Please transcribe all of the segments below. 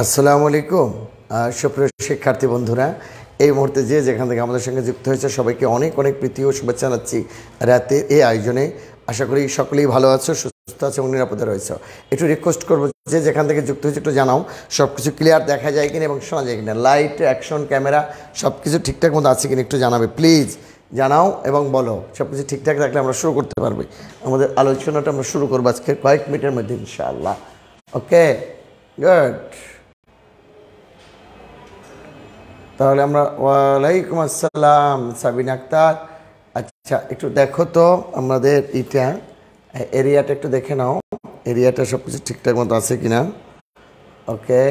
আসসালামু আলাইকুম সুপ্রিয় শিক্ষার্থী বন্ধুরা, এই মুহূর্তে যে যেখান থেকে আমাদের সঙ্গে যুক্ত হয়েছে সবাইকে অনেক অনেক প্রীতি ও শুভেচ্ছা জানাচ্ছি রাতে এই আয়োজনে। আশা করি সকলেই ভালো আছো, সুস্থ আছো এবং নিরাপদে রয়েছে। একটু রিকোয়েস্ট করবো যে যেখান থেকে যুক্ত হয়েছে একটু জানাও সব কিছু ক্লিয়ার দেখা যায় কিনা এবং শোনা যায় কিনা, লাইট, অ্যাকশন, ক্যামেরা সব কিছু ঠিকঠাক মতো আছে কিনা একটু জানাবে প্লিজ। জানাও এবং বলো সব কিছু ঠিকঠাক থাকলে আমরা শুরু করতে পারবো। আমাদের আলোচনাটা আমরা শুরু করবো আজকে কয়েক মিনিটের মধ্যে ইনশাআল্লাহ। ওকে, গুড। তাহলে আমরা ওয়ালাইকুম আসসালাম সাবিন আক্তার। আচ্ছা, একটু দেখো তো আমাদের এটা এরিয়াটা একটু দেখে নাও, এরিয়াটা সব কিছু ঠিকঠাক মতো আছে কিনা। ওকে,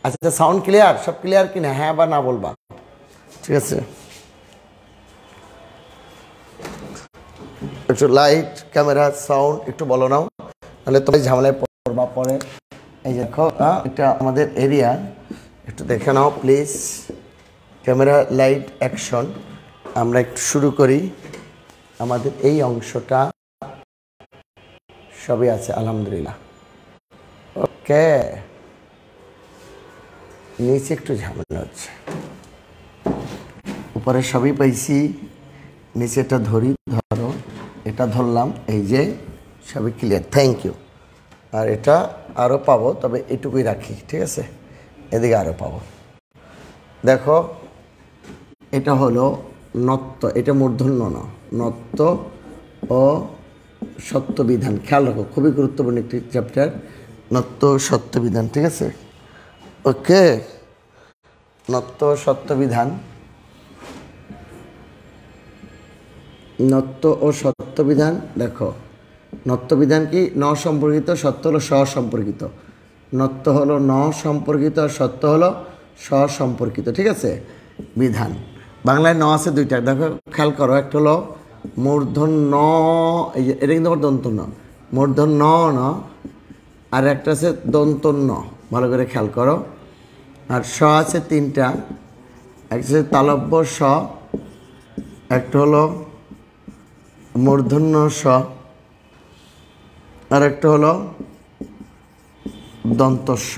আচ্ছা, সাউন্ড ক্লিয়ার, সব ক্লিয়ার কিনা, হ্যাঁ বা না বলবা, ঠিক আছে। একটু লাইট, ক্যামেরা, সাউন্ড একটু বলো নাও, তাহলে তোমার ঝামেলায় পড়বা পরে। এই দেখো এটা আমাদের এরিয়া, একটু দেখে নাও প্লিজ। Camera, light, action. আমরা একটু শুরু করি। আমাদের এই অংশটা সবই আছে আলহামদুলিল্লাহ। ওকে, নিচে একটু ঝামেলা হচ্ছে, উপরে সবই পাইছি, নিচে এটা ধরো, এটা ধরলাম, এই যে সবই ক্লিয়ার, থ্যাংক ইউ। আর এটা আরও পাবো, তবে এটুকুই রাখি, ঠিক আছে। এদিকে আরও পাবো। দেখো, এটা হলো নত্ব, এটা মূর্ধন্য ন, নত্ব ও সত্যবিধান। খেয়াল রাখো, খুবই গুরুত্বপূর্ণ একটি চ্যাপ্টার, নত্ব সত্যবিধান, ঠিক আছে। ওকে, নত্ব সত্যবিধান, নত্ব ও সত্যবিধান। দেখো, নত্যবিধান কি? ন সম্পর্কিত, সত্য হলো স সম্পর্কিত। নত্ব হলো ন সম্পর্কিত আর সত্য হলো স সম্পর্কিত, ঠিক আছে। বিধান বাংলায় ন আছে দুইটা, দেখো খেয়াল করো। একটা হলো মূর্ধন্য, এই যে এটা কিন্তু আমার দন্তন্য, মূর্ধন্য ন, আর একটা আছে দন্তন্য, ভালো করে খেয়াল করো। আর স আছে তিনটা, একটা হচ্ছে তালব্য স, একটা হলো মূর্ধন্য স, আর একটা হলো দন্তস্ব।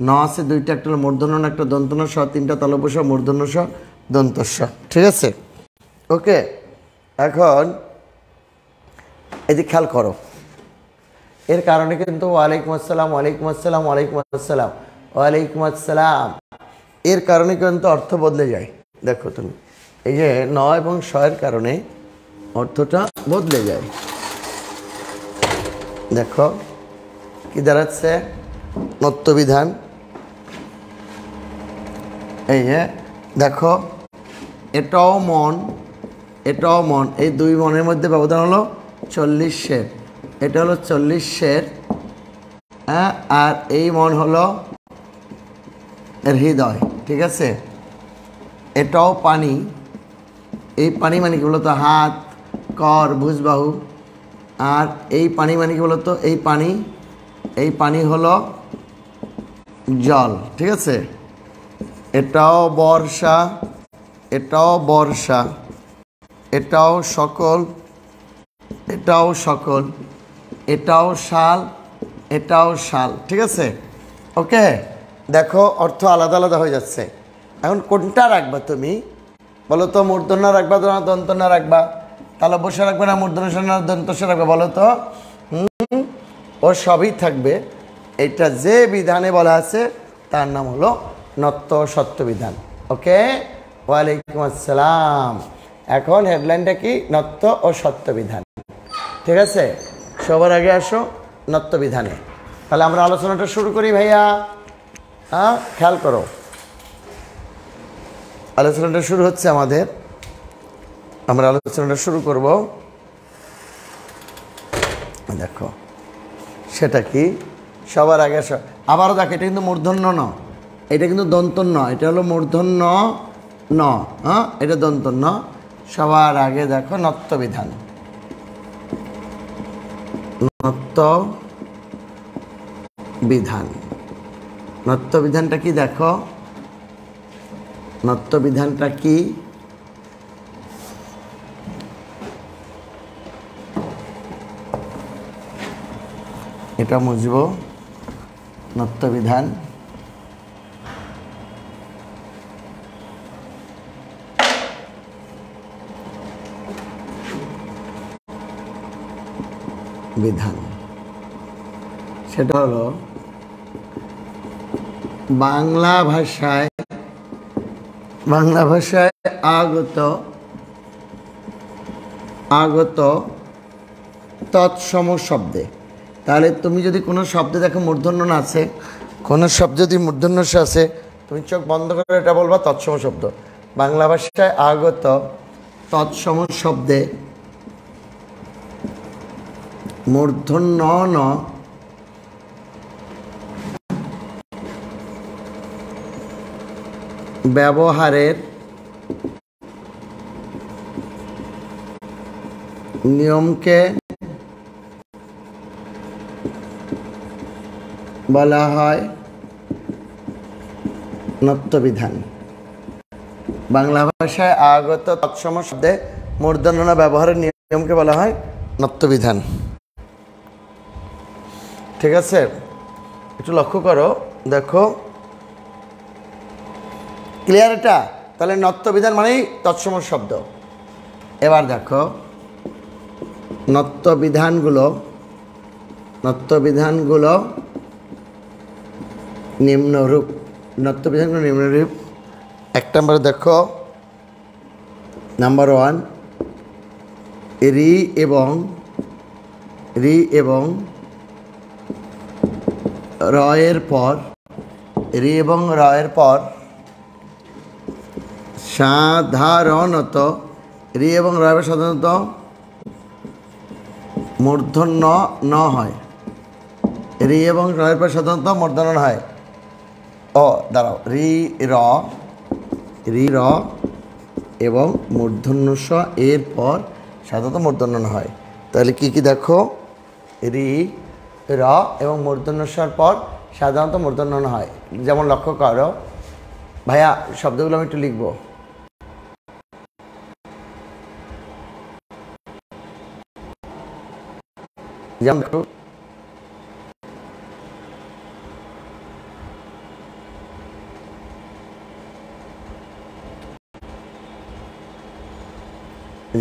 ন আছে দুইটা, একটা হলো মূর্ধন্য, একটা দন্তন্য স, তিনটা তালব্য স, মূর্ধন্য স, দন্তস্ব, ঠিক আছে। ওকে, এখন এই যে খেয়াল করো, এর কারণে কিন্তু ওয়ালাইকুম আসসালাম, ওয়ালাইকুম আসসালাম, ওয়ালাইকুম আসসালাম, ওয়ালাইকুম আসসালাম, এর কারণে কিন্তু অর্থ বদলে যায়। দেখো তুমি, এই যে ন এবং স এর কারণে অর্থটা বদলে যায়। দেখো কি দাঁড়াচ্ছে, নত্যবিধান। এই যে দেখো, এটাও মন, এটাও মন, এই দুই মনের মধ্যে ব্যবধান হলো 40 সের। এটা হলো 40 সের, হ্যাঁ, আর এই মন হলো হৃদয়, ঠিক আছে। এটাও পানি, এই পানি মানে কি বলতো, হাত, কর, ভুজবাহু। আর এই পানি মানে কি বলতো, এই পানি, এই পানি হলো জল, ঠিক আছে। এটাও বর্ষা, এটাও বর্ষা, এটাও সকল, এটাও সকল, এটাও শাল, এটাও শাল, ঠিক আছে। ওকে, দেখো অর্থ আলাদা আলাদা হয়ে যাচ্ছে। এখন কোনটা রাখবা তুমি বলো তো? মূর্ধন্য রাখবা না দন্তন্য রাখবা? তাহলে বসে রাখবে না মূর্ধন্য না দন্তস্ব রাখবে বলো তো? ও সবই থাকবে। এটা যে বিধানে বলা আছে তার নাম হলো নত্ব সত্যবিধান। ওকে, ওয়ালাইকুম আসসালাম। এখন হেডলাইনটা কি? নত্ব ও সত্যবিধান, ঠিক আছে। সবার আগে আসো নত্যবিধানে। তাহলে আমরা আলোচনাটা শুরু করি ভাইয়া। হ্যাঁ, খেয়াল করো, আলোচনাটা শুরু হচ্ছে আমাদের। আমরা আলোচনাটা শুরু করব। দেখো সেটা কি, সবার আগে আসো। আবারও দেখো, এটা কিন্তু মূর্ধন্য ন, এটা কিন্তু দন্তন্য, এটা হলো মূর্ধন্য ন, হ্যাঁ, এটা দন্তন্য। সবার আগে দেখো নত্যবিধান, নত্যবিধান। নত্যবিধানটা কি দেখো, নত্যবিধানটা কি? এটা মুছবো, নত্যবিধান। বিধান সেটা হলো বাংলা ভাষায় আগত তৎসম শব্দে। তাহলে তুমি যদি কোনো শব্দে দেখো মূর্ধন্য না আছে, কোনো শব্দ যদি মূর্ধন্য আছে, তুমি চোখ বন্ধ করে এটা বলবা তৎসম শব্দ। বাংলা ভাষায় আগত তৎসম শব্দে মূর্ধন্য ন ব্যবহারের নিয়মকে বলা হয় নত্যবিধান। বাংলা ভাষায় আগত তৎসম শব্দে মূর্ধন্য ন ব্যবহারের নিয়মকে বলা হয় নত্যবিধান। ঠিক আছে, একটু লক্ষ্য করো, দেখো ক্লিয়ার এটা? তাহলে নত্যবিধান মানেই তৎসম শব্দ। এবার দেখো নত্যবিধানগুলো নিম্নরূপ। নত্যবিধানগুলো নিম্নরূপ। এক নম্বরে দেখো, নাম্বার 1, রি এবং র এর পর সাধারণত মূর্ধন্য ন হয়। রি এবং র এর পর সাধারণত মূর্ধন্য ন হয়। দাঁড়াও, রি র এবং মূর্ধন্য স এর পর সাধারণত মূর্ধন্য ন হয়। তাহলে কি কি দেখো, রি র এবং মূর্ধন্য সর পর সাধারণত মূর্ধন্য ন হয়। যেমন লক্ষ্য করো ভাইয়া, শব্দগুলো আমি একটু লিখবো। যেমন দেখো,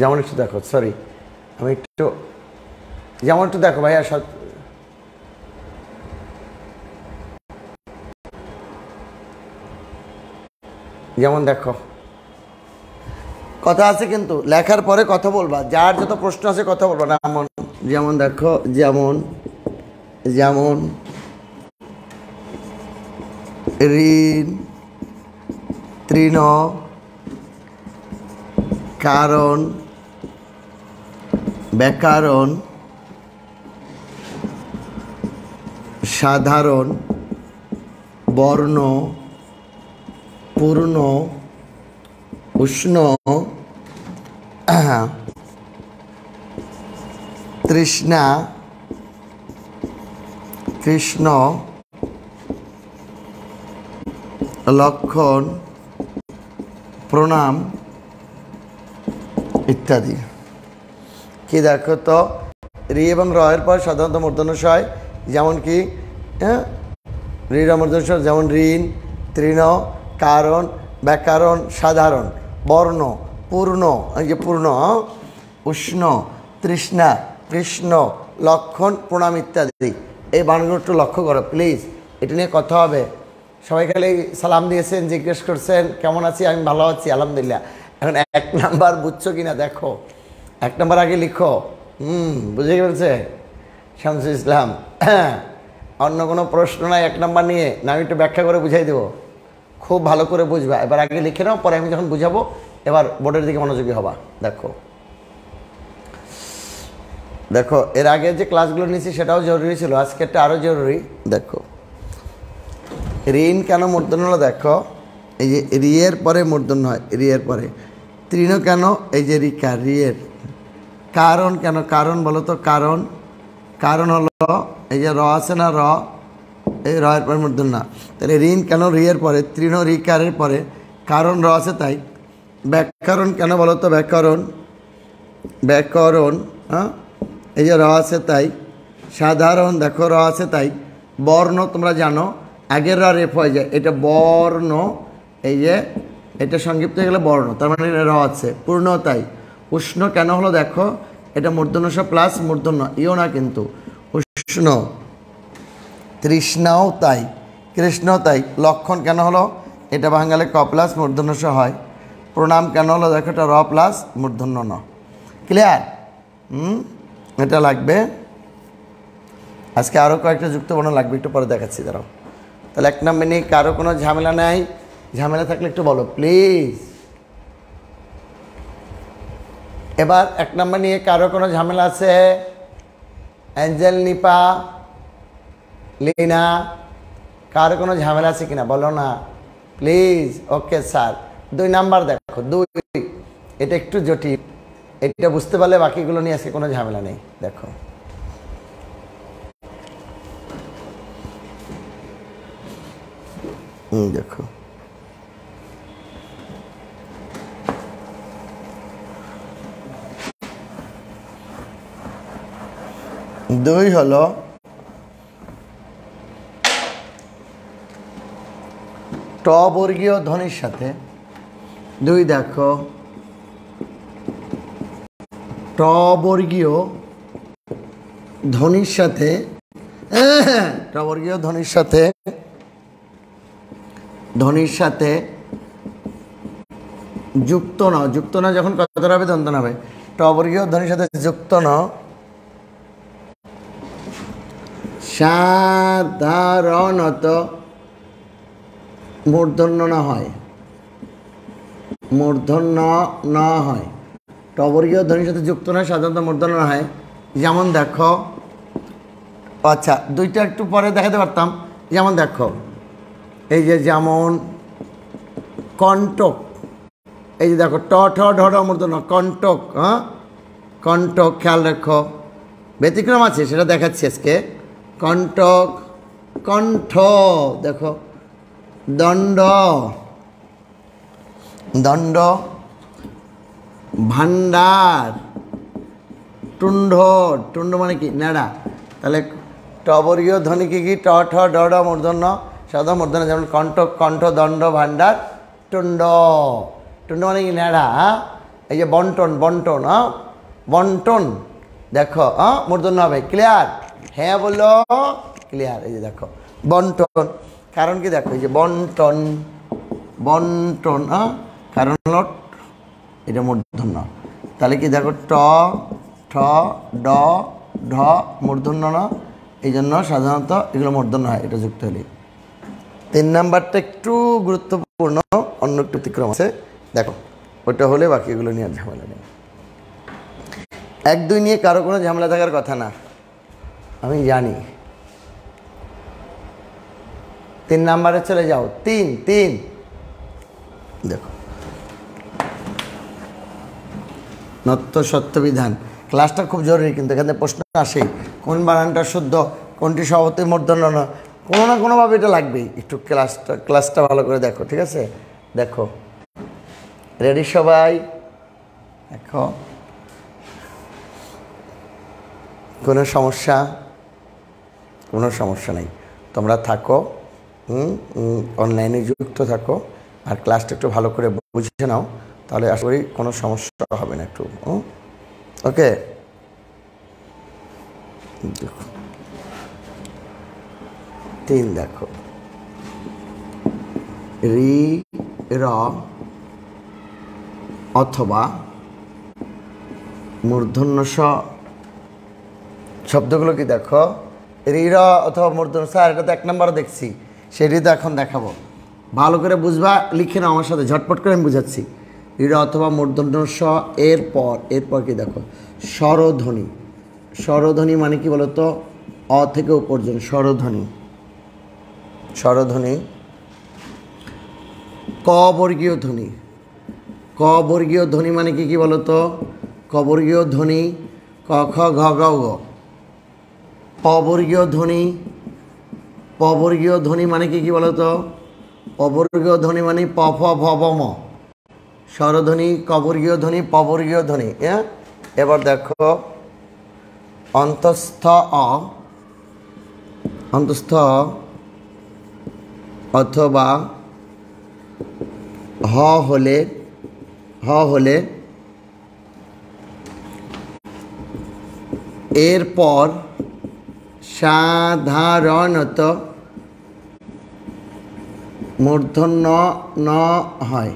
যেমন একটু দেখো, সরি আমি একটু, যেমন একটু দেখো ভাইয়া, যেমন দেখো কথা আছে কিন্তু লেখার পরে কথা বলবা, যার যত প্রশ্ন আছে কথা বলবা না। যেমন দেখো, যেমন ঋণ, তৃণ, কারণ, ব্যাকরণ, সাধারণ, বর্ণ, পূর্ণ, উষ্ণ, তৃষ্ণা, কৃষ্ণ, লক্ষণ, প্রণাম ইত্যাদি। কি দেখো তো, রি এবং র এর পর সাধারণত মূর্ধন্য স হয়। যেমন কি রি র মূর্ধন্য স, যেমন ঋণ, তৃণ, কারণ, ব্যাকরণ, সাধারণ, বর্ণ, পূর্ণ, এই যে পূর্ণ, উষ্ণ, তৃষ্ণা, কৃষ্ণ, লক্ষণ, প্রণাম ইত্যাদি। এই বানানগুলো একটু লক্ষ্য করো প্লিজ, এটা নিয়ে কথা হবে। সবাই খালি সালাম দিয়েছেন, জিজ্ঞেস করছেন কেমন আছি, আমি ভালো আছি আলহামদুলিল্লাহ। এখন 1 নাম্বার বুঝছো কিনা দেখো, 1 নাম্বার আগে লিখো। বুঝে গেছে শামসুল ইসলাম? অন্য কোনো প্রশ্ন নাই 1 নাম্বার নিয়ে, না আমি একটু ব্যাখ্যা করে বুঝাই দেবো, খুব ভালো করে বুঝবা। এবার আগে লিখে নাও, পরে আমি যখন বুঝাবো এবার বোর্ডের দিকে মনোযোগী হবা। দেখো এর আগে যে ক্লাসগুলো নিয়েছি সেটাও জরুরি ছিল, আজকেরটা আরও জরুরি। দেখো ঋণ কেন মূর্ধন্য হলো, দেখো এই যে রি এর পরে মূর্ধন্য হয়, রি এর পরে। তৃণ কেন, এই যে রিকার, রি এর। কারণ কেন, কারণ বলো তো, কারণ হলো এই যে র আছে না, র, এই র এর পরে মূর্ধন্য না। তাহলে ঋণ কেন, রি এর পরে। তৃণ রিকারের পরে, কারণ র আছে তাই। ব্যাকরণ কেন বলো তো, ব্যাকরণ, হ্যাঁ এই যে র আছে তাই। সাধারণ, দেখো র আছে তাই। বর্ণ তোমরা জানো আগের র রেফ হয়ে যায়, এটা বর্ণ, এই যে এটা সংক্ষিপ্ত হয়ে গেলে বর্ণ, তার মানে র আছে পূর্ণ। তাই উষ্ণ কেন হলো দেখো, এটা মূর্ধন্য স প্লাস মূর্ধন্য ইও না কিন্তু উষ্ণ। তৃষ্ণাও তাই, কৃষ্ণ তাই। লক্ষণ কেন হলো, এটা বাঙালি ক প্লাস মূর্ধন্য স হয়। প্রণাম কেন হলো দেখো, এটা র প্লাস মূর্ধন্য ন। ক্লিয়ার? এটা লাগবে। আজকে আরও কয়েকটা যুক্তবর্ণ লাগবে, একটু পরে দেখাচ্ছি দাঁড়াও। তাহলে 1 নম্বর নিয়ে কারো কোনো ঝামেলা নাই? ঝামেলা থাকলে একটু বলো প্লিজ। এবার 1 নম্বর নিয়ে কারো কোনো ঝামেলা আছে? অ্যাঞ্জেল, নিপা, লিনা, কারো কোনো ঝামেলা আছে কিনা বলো না প্লিজ। Okay sir. 2 নাম্বার দেখো, 2, এটা একটু জটিল, এটা বুঝতে পারলে বাকিগুলো নিয়ে আজকে কোনো ঝামেলা নেই। দেখো দেখো দুই হলো ট বর্গীয় ধ্বনির সাথে, 2 দেখো ট বর্গীয় ধ্বনির সাথে, ট বর্গীয় ধ্বনির সাথে যুক্ত ন, যুক্ত না যখন কত হবে দন্ত হবে, ট বর্গীয় ধ্বনির সাথে যুক্ত ন সাধারণত মূর্ধন্য না হয়, মূর্ধন্য না হয়। ট বর্গীয় ধ্বনির সাথে যুক্ত না সাধারণত মূর্ধন্য না হয়। যেমন দেখো, আচ্ছা 2টা একটু পরে দেখাতে পারতাম। যেমন দেখো এই যে যেমন কণ্টক, এই যে দেখো ট ঠ ঢ ঢ মূর্ধন্য কণ্টক, হ্যাঁ কণ্টক, খেয়াল রাখো। ব্যতিক্রম আছে সেটা দেখাচ্ছি আজকে। কণ্টক, কণ্ঠ, দেখো দণ্ড, দণ্ড, ভান্ডার, টুণ্ড, টুণ্ড মানে কি নেড়া। তাহলে ট বর্গীয় ধ্বনি কি কি, ট ঠ ড ঢ মূর্ধন্য সাধারণ মূর্ধন্য, যেমন কণ্ঠক, কণ্ঠ, দণ্ড, ভান্ডার, টুণ্ড। টুণ্ড মানে কি নেড়া। এই যে বন্টন, বন্টন, বন্টন দেখো মূর্ধন্য হবে। ক্লিয়ার? হ্যাঁ বললো ক্লিয়ার। এই যে দেখো বন্টন, কারণ কি দেখো এই যে বন্টন, বন্টন, কারণ হলো এটা মূর্ধন্য। তাহলে কি দেখো ট ঠ ড ঢ মূর্ধন্য না, এই জন্য সাধারণত এগুলো মূর্ধন্য হয় এটা যুক্ত হলে। 3 নাম্বারটা একটু গুরুত্বপূর্ণ, অন্য একটু ব্যতিক্রম আছে। দেখো ওটা হলে বাকি এগুলো নিয়ে আর ঝামেলা নেই। 1, 2 নিয়ে কারো কোনো ঝামেলা থাকার কথা না, আমি জানি। 3 নাম্বারে চলে যাও। 3 দেখো নত্য সত্য বিধান। ক্লাসটা খুব জরুরি, কিন্তু এখানে প্রশ্ন আসে কোন বানানটা শুদ্ধ, কোনটি স্বভাবতই মূর্ধন্য না, কোনো না কোনোভাবে এটা লাগবেই। একটু ক্লাসটা ভালো করে দেখো, ঠিক আছে? দেখো রেডি সবাই? দেখো কোনো সমস্যা? কোনো সমস্যা নেই, তোমরা থাকো, অনলাইনে যুক্ত থাকো, আর ক্লাসটা একটু ভালো করে বুঝে নাও, তাহলে আশা করি কোনো সমস্যা হবে না একটু। ওকে দেখো 3 দেখো রি র অথবা মূর্ধন্য স শব্দগুলো কি দেখো, রি র অথবা মূর্ধন্য। স্যার এটা তো 1 নম্বরে দেখছি, সেটি তো এখন দেখাবো। ভালো করে বুঝবা, লিখে নাও আমার সাথে, ঝটপট করে আমি বুঝাচ্ছি। রি র অথবা মূর্ধন্য স, এরপর কি দেখো স্বরধ্বনি। স্বরধ্বনি মানে কি বলতো, অ থেকে উপর্জন স্বরধ্বনি। স্বরধ্বনি ক বর্গীয় ধ্বনি। ক বর্গীয় ধ্বনি মানে কি কি বলতো, ক বর্গীয় ধ্বনি ক খ ঘ গ ঘ। প বর্গীয় ধ্বনি, প বর্গীয় ধ্বনি মানে কি কি বলতো, প বর্গীয় ধ্বনি মানে প ফ ভ ব ম। স্বরধ্বনি ক বর্গীয় ধ্বনি, প বর্গীয় ধ্বনি। এবার দেখো অন্তস্থ অ, অন্তস্থ অথবা হ হলে এরপর সাধারণত মূর্ধন্য ন হয়।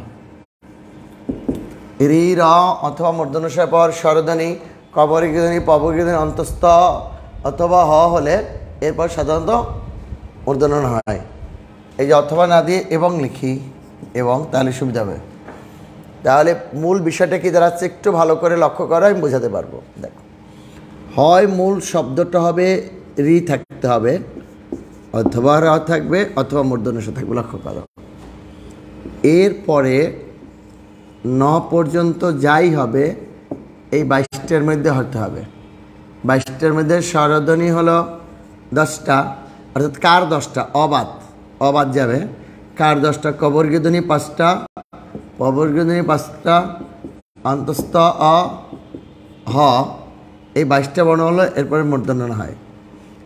রি র অথবা মূর্ধন্যস্বরের পর স্বরধ্বনি কবর্গধ্বনি পবর্গধ্বনি অন্তস্থ অথবা হ হলে এরপর সাধারণত মূর্ধন্য ন হয়। এই যে অথবা না দিয়ে এবং লিখি এবং তাহলে সুবিধা হবে। তাহলে মূল বিষয়টা কি দাঁড়াচ্ছে একটু ভালো করে লক্ষ্য করো, আমি বোঝাতে পারবো। দেখো, হয় মূল শব্দটা হবে রি থাকতে হবে, অথবা র থাকবে, অথবা মূর্ধন্য স থাকবে। লক্ষ্য করো, এরপরে ন পর্যন্ত যাই হবে এই 22টার মধ্যে হতে হবে। 22টার মধ্যে স্বরধ্বনি হলো 10টা, অর্থাৎ কার 10টা, অবাদ যাবে। কার 10টা, কবর্গধ্বনি 5টা, পবর্গধ্বনি 5টা, অন্তস্থ অ হ, এই 22টা বর্ণ হলো, এরপরে মূর্ধন্য হয়।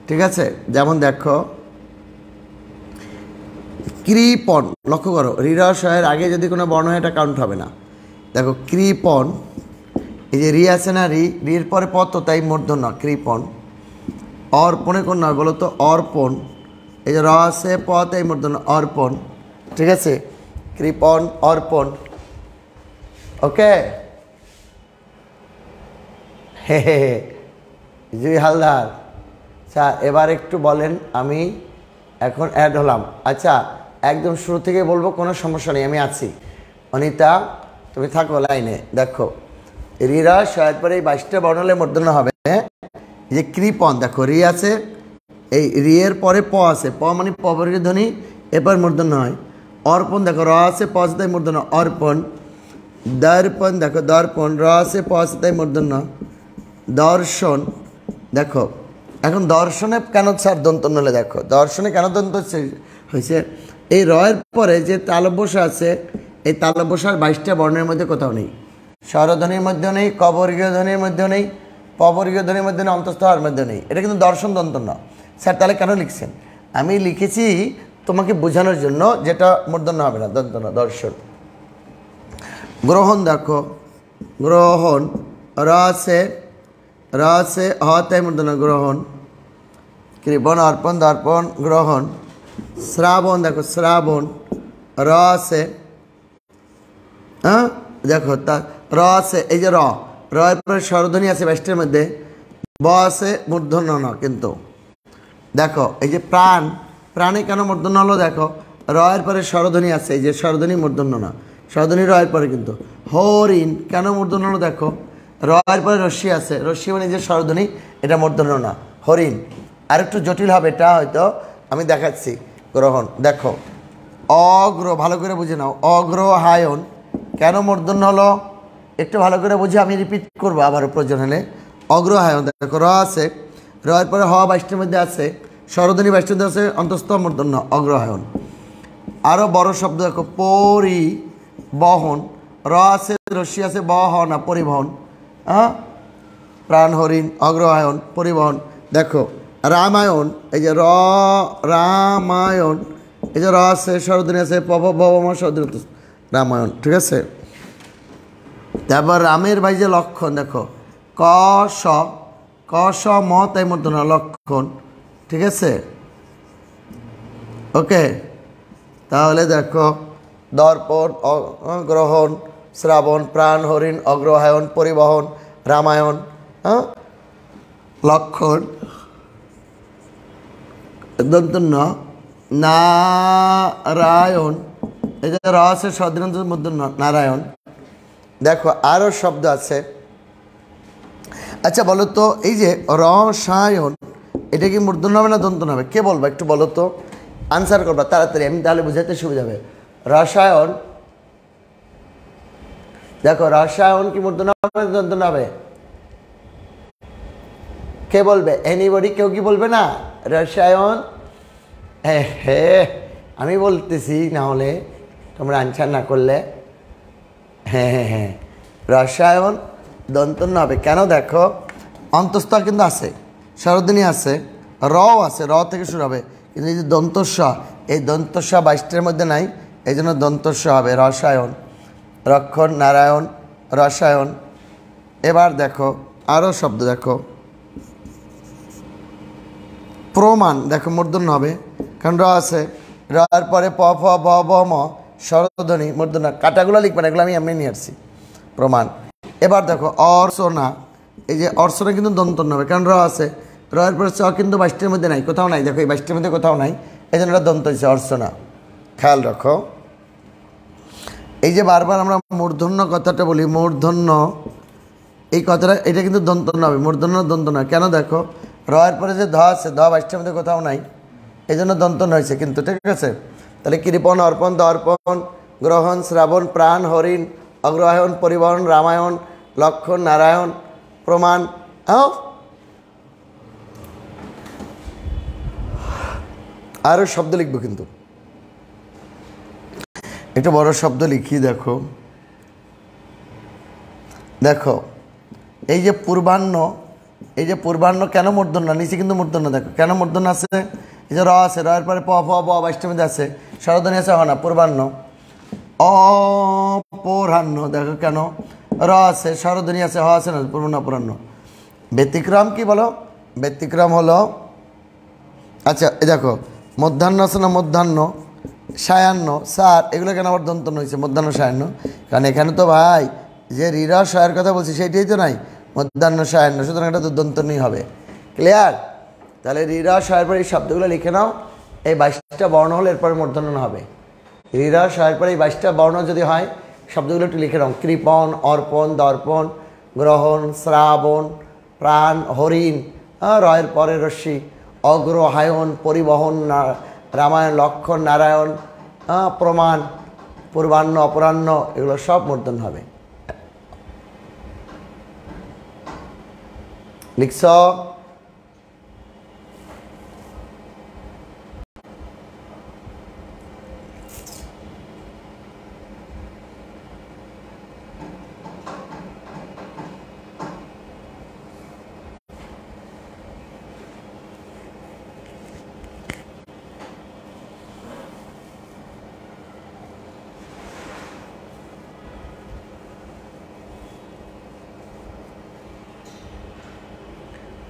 ঠিক আছে, যেমন দেখো কৃপণ, লক্ষ্য করো রিরসয়ের আগে যদি কোনো বর্ণ হয় এটা কাউন্ট হবে না। দেখো কৃপণ, এই যে রি আছে না, রির পরে পদ তো তাই মূর্ধন্য কৃপণ। অর্পণে কোন নয় বলো তো, অর্পণ, এই যে র আছে পদ এই মূর্ধন্য অর্পণ। ঠিক আছে, কৃপণ অর্পণ। ওকে, হে হে হে জুই হালদার। আচ্ছা এবার একটু বলেন, আমি এখন অ্যাড হলাম। আচ্ছা একদম শুরু থেকে বলবো, কোনো সমস্যা নেই, আমি আছি। অনিতা তুমি থাকো লাইনে। দেখো রিরা শয়ের পরে এই 22টা বর্ণ হলে মূর্ধন্য হবে। এই যে কৃপণ, দেখো রি আছে, এই রি এর পরে প আছে, প মানে পবর্গধ্বনি, এরপর মূর্ধন্য হয়। অর্পণ, দেখো র আছে প আছে তাই মূর্ধন্য অর্পণ। দর্পণ, দেখো দর্পণ, র আছে প আছে তাই মূর্ধন্য দর্শন। দেখো এখন দর্শনে কেন স্যার দন্ত হলে, দেখো দর্শনে কেন দন্ত হয়েছে, এই রয়ের পরে যে তালব্যস্য আছে, এই তালব্যস্যার 22টা বর্ণের মধ্যে কোথাও নেই। স্বরধ্বনির মধ্যে নেই, কবর্গীয়ধ্বনির মধ্যে নেই, পবর্গীয়ধ্বনির মধ্যে নেই, অন্তস্থ হওয়ার মধ্যে নেই। এটা কিন্তু দর্শন দন্ত না স্যার। তাহলে কেন লিখছেন? আমি লিখেছি তোমাকে বোঝানোর জন্য, যেটা মূর্ধন্য হবে না, দন্ত না, দর্শন। গ্রহণ, দেখো গ্রহণ, র আছে হ তাই মূর্ধন্য গ্রহণ। কৃপণ অর্পণ দর্পণ গ্রহণ। শ্রাবণ, দেখো শ্রাবণ, র আছে, হ্যাঁ দেখো তা র আছে, এই যে র এর পরে স্বরধ্বনি আছে 22টার মধ্যে, ব আছে মূর্ধন্য ন কিন্তু। দেখো এই যে প্রাণে কেন মূর্ধন্য হলো, দেখো র এর পরে স্বরধ্বনি আছে, এই যে স্বরধ্বনি মূর্ধন্য না, স্বরধ্বনি র এর পরে কিন্তু। হরিণ কেন মূর্ধন্য হলো, দেখো র এর পরে রশ্মি আছে, রশ্মি মানে যে স্বরধ্বনি, এটা মূর্ধন্য না, হরিণ। আর একটু জটিল হবে এটা, হয়তো আমি দেখাচ্ছি। গ্রহণ, দেখো ভালো করে বুঝে নাও, অগ্রহায়ণ কেন মূর্ধন্য হলো, একটু ভালো করে বুঝে আমি রিপিট করবো আবারও প্রয়োজন হলে। অগ্রহায়ণ, দেখো র আছে, র এর পরে হ 22টার মধ্যে আছে, স্বরধ্বনি 22টার মধ্যে আছে, অন্তস্থ মূর্ধন্য অগ্রহায়ণ। আরও বড় শব্দ দেখো পরিবহন, র আছে রশ্মি আছে, ব হ না, পরিবহন, হ্যাঁ প্রাণ হরিণ অগ্রহায়ণ পরিবহন। দেখো রামায়ণ, এই যে রামায়ণ, এই যে র আছে স্বরধ্বনি আছে, পবমা স্বরধ্বনি রামায়ণ। ঠিক আছে, তারপর রামের ভাই যে লক্ষণ, দেখো ক স ম তাই মূর্ধন্য লক্ষণ। ঠিক আছে, ওকে। তাহলে দেখো দর্পণ গ্রহণ, শ্রাবণ, প্রাণ হরিণ অগ্রহায়ণ পরিবহন, রামায়ণ, হ্যাঁ লক্ষণ, দন্তন্য নারায়ণ, এই যে র আছে স্বদন্ত মূর্ধন্য নারায়ণ। দেখো আরও শব্দ আছে। আচ্ছা বলো তো, এই যে রসায়ন, এটা কি মূর্ধন্য হবে না দন্তন্য হবে? কে বলবো একটু বলো তো, আনসার করবা তাড়াতাড়ি, আমি তাহলে বুঝাতে সুবিধা হবে। রসায়ন, দেখো রসায়ন কি মূর্ধন্য হবে না দন্তন্য হবে? কে বলবে? এনিবডি? কেউ কি বলবে না? রসায়ন, হ্যাঁ আমি বলতেছি, না হলে তোমরা আনসার না করলে। হ্যাঁ রসায়ন দন্তন্য হবে কেন? দেখো অন্তস্থ কিন্তু আছে, স্বরধ্বনি আছে, র আছে, র থেকে শুরু হবে, কিন্তু এই যে দন্তস্ব, এই দন্তস্ব 22টার মধ্যে নাই, এই জন্য দন্তস্ব হবে রসায়ন, রক্ষণ নারায়ণ রসায়ন। এবার দেখো আরও শব্দ দেখো, প্রমাণ, দেখো মূর্ধন্য হবে কারণ র আছে, র পরে প ফ ব ব ম স্বরধ্বনি মূর্ধন্য, কাটাগুলো লিখবে না, এগুলো আমি এমনি নিয়ে আসছি প্রমাণ। এবার দেখো অর্চনা, এই যে অর্চনা কিন্তু দন্তন্য হবে কারণ র আছে, র পরে চ কিন্তু 22টার মধ্যে নাই, কোথাও নাই, দেখো এই 22টার মধ্যে কোথাও নাই, এই জন্য এটা দন্ত হয়েছে অর্চনা, খেয়াল রাখো। এই যে বারবার আমরা মূর্ধন্য কথাটা বলি, মূর্ধন্য এই কথাটা, এটা কিন্তু দন্তন্য হবে, মূর্ধন্য দন্ত নয়, কেন দেখো রয়ের পরে যে ধ আছে, ধ 22টার মধ্যে কোথাও নাই, এই জন্য দন্তন্য হয়েছে কিন্তু, ঠিক আছে। তাহলে কৃপণ অর্পণ দর্পণ গ্রহণ শ্রাবণ প্রাণ হরিণ অগ্রহায়ণ পরিবহন রামায়ণ লক্ষণ নারায়ণ প্রমাণ। আরও শব্দ লিখবো, কিন্তু একটু বড় শব্দ লিখি। দেখো দেখো এই যে পূর্বাহ্ন, এই যে পূর্বাহ্ন কেন মূর্ধন্য, নিচে কিন্তু মূর্ধন্য, দেখো কেন মূর্ধন্য আছে, এই যে র আছে, রের পরে প ফ ব 22টার মধ্যে আছে, স্বরধ্বনি আছে হয় না, পূর্বাহ্ন। অপরাহ্ন, দেখো কেন র আছে, স্বরধ্বনি আছে, হ আছে না, পূর্বাহ্ন অপরাহ্ন। ব্যতিক্রম কি বলো, ব্যতিক্রম হলো, আচ্ছা এই দেখো মধ্যাহ্ন আছে না, মধ্যাহ্ন সায়াহ্ন সার, এগুলো কেন আবার দন্তন্য হয়েছে মধ্যাহ্ন সায়াহ্ন, কারণ এখানে তো ভাই যে রিরা সায়ের কথা বলছি সেইটাই তো নাই, মধ্যাহ্ন সায়াহ্ন, সুতরাং এটা তো দন্তন্যই হবে, ক্লিয়ার। তাহলে রিরা সায়ের পরে এই শব্দগুলো লিখে নাও, এই 22টা বর্ণ হলে এরপরে মূর্ধন্য হবে, রিরা সায়ের পরে এই 22টা বর্ণ যদি হয় শব্দগুলো একটু লিখে নাও, কৃপণ অর্পণ দর্পণ গ্রহণ শ্রাবণ প্রাণ হরিণ, রয়ের পরে রশ্মি অগ্রহায়ণ পরিবহন রামায়ণ লক্ষণ নারায়ণ প্রমাণ পূর্বাহ্ন অপরাহ্ন, এগুলো সব মূর্ধন্য হবে, লিখছ।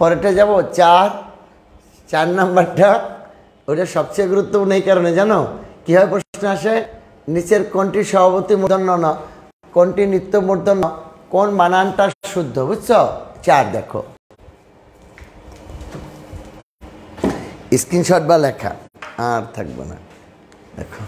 পরেরটা যাব 4 নাম্বারটা, ওটা সবচেয়ে গুরুত্বপূর্ণ এই কারণে জানো, কীভাবে প্রশ্ন আসে, নিচের কোনটি সভাপতি মূর্ধন্য না, কোনটি নিত্য মূর্ধন্য, কোন বানানটা শুদ্ধ, বুঝছো। 4 দেখো স্ক্রিনশট বা লেখা আর থাকবে না, দেখো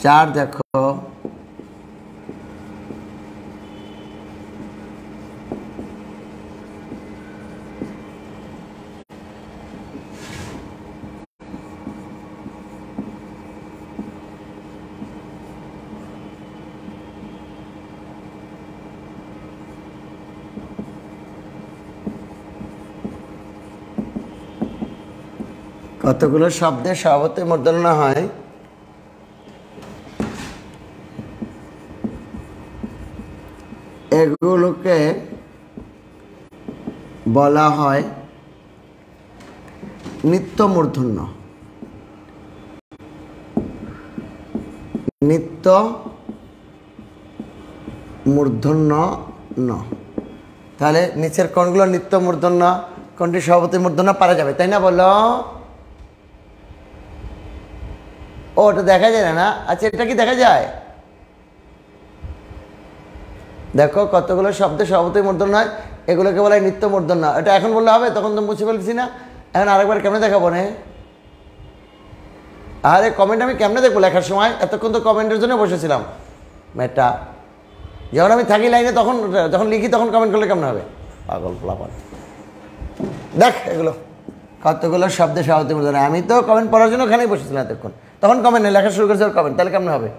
4 দেখো কতগুলো শব্দের সভাপতি মূর্ধন্য হয়, এগুলোকে বলা হয় নিত্য মূর্ধন্য, নিত্য মূর্ধন্য ন। তাহলে নিচের কোনগুলো নিত্য মূর্ধন্য, কোনটি সভাপতি মূর্ধন্য পারা যাবে, তাই না বলো। ও ওটা দেখা যায় না, আচ্ছা এটা কি দেখা যায়, দেখো কতগুলো শব্দে সভাপতি মূর্ধন্য হয়, এগুলোকে বলা হয় নিত্য মূর্ধন্য। এটা এখন বললে হবে, তখন তো মুছে ফেলছি না, এখন আরেকবার কেমনে দেখাবো না, আরে কমেন্ট আমি কেমনে দেখবো লেখার সময়, এতক্ষণ তো কমেন্টের জন্য বসেছিলাম। মেটা যখন আমি থাকি লাইনে তখন যখন লিখি তখন কমেন্ট করলে কেমন হবে? পাগল ফলাফল। দেখ এগুলো কতগুলো শব্দে স্বাভাবিক মূর্ধন্য। আমি তো কমেন্ট পড়ার জন্য ওখানেই বসেছিলাম এতক্ষণ, তখন কমেন্ট নেই, লেখা শুরু করেছে কমেন্ট, তাহলে কেমন হবে?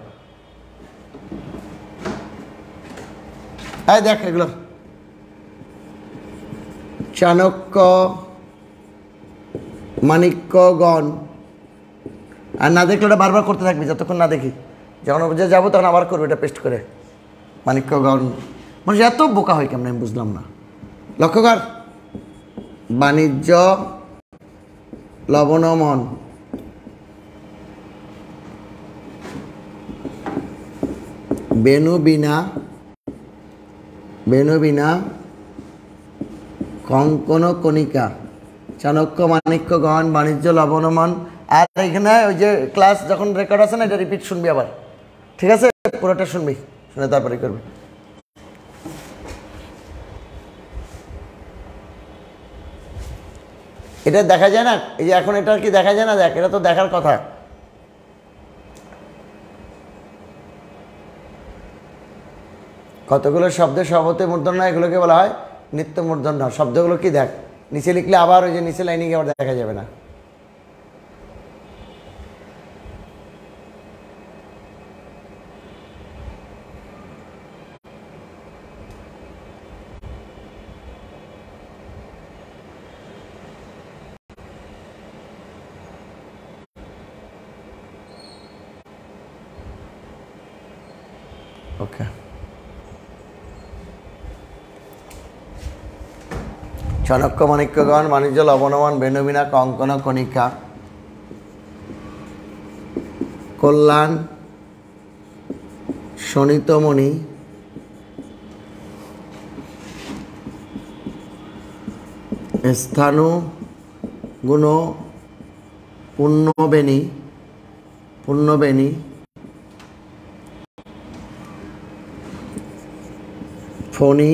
দেখ এগুলো চাণক্য, মাণিক্যগণ। আর না দেখলে ওটা বারবার করতে থাকবি যতক্ষণ না দেখি, যখন যে যাবো তখন আবার করবো এটা পেস্ট করে। মাণিক্যগণ, মানুষ এত বোকা হয় কেমন আমি বুঝলাম না। লক্ষ্য কর, বাণিজ্য লবণমন, বেণুবীণা কঙ্কন কণিকা, চাণক্য, মাণিক্যগণ, বাণিজ্য লবণমন। আর এখানে ওই যে ক্লাস যখন রেকর্ড আছে না, এটা রিপিট শুনবি আবার, ঠিক আছে? পুরোটা শুনবি, শুনে তারপরে করবি। এটা দেখা যায় না, এই যে এখন এটা কি দেখা যায় না? দেখ, এটা তো দেখার কথা। কতগুলো শব্দের স্বভাবতে মূর্ধন্য, এগুলোকে বলা হয় নিত্য মূর্ধন্য। শব্দগুলো কি দেখ, নিচে লিখলে আবার ওই যে নিচে লাইনে গিয়ে আবার দেখা যাবে না। ওকে, চাণক্য, মাণিক্যগণ, বাণিজ্য লবণমন, বেণুবীণা কঙ্কন কণিকা, কল্যাণ শোণিতমণি, স্থাণু গুণ পুণ্যবেণী, ফণি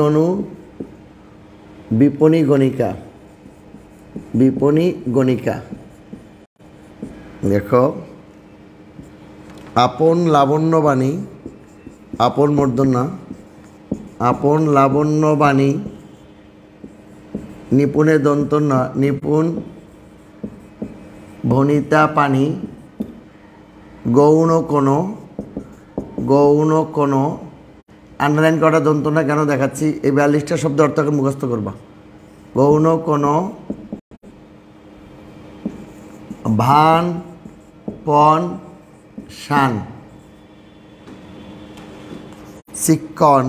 অনু বিপণী গণিকা। দেখো, আপন লাবণ্যবাণী, আপন মূর্ধন্য, আপন লাবণ্যবাণী, নিপুণে দন্তন্য, নিপুণ ভনিতা পানি, গৌণ কোন। আন্ডারলাইন করা দন্তনা কেন দেখাচ্ছি? এই 42টা শব্দ অর্থকে মুখস্থ করবা। গৌণ কোন, ভান পণ শান, শিক্ষণ।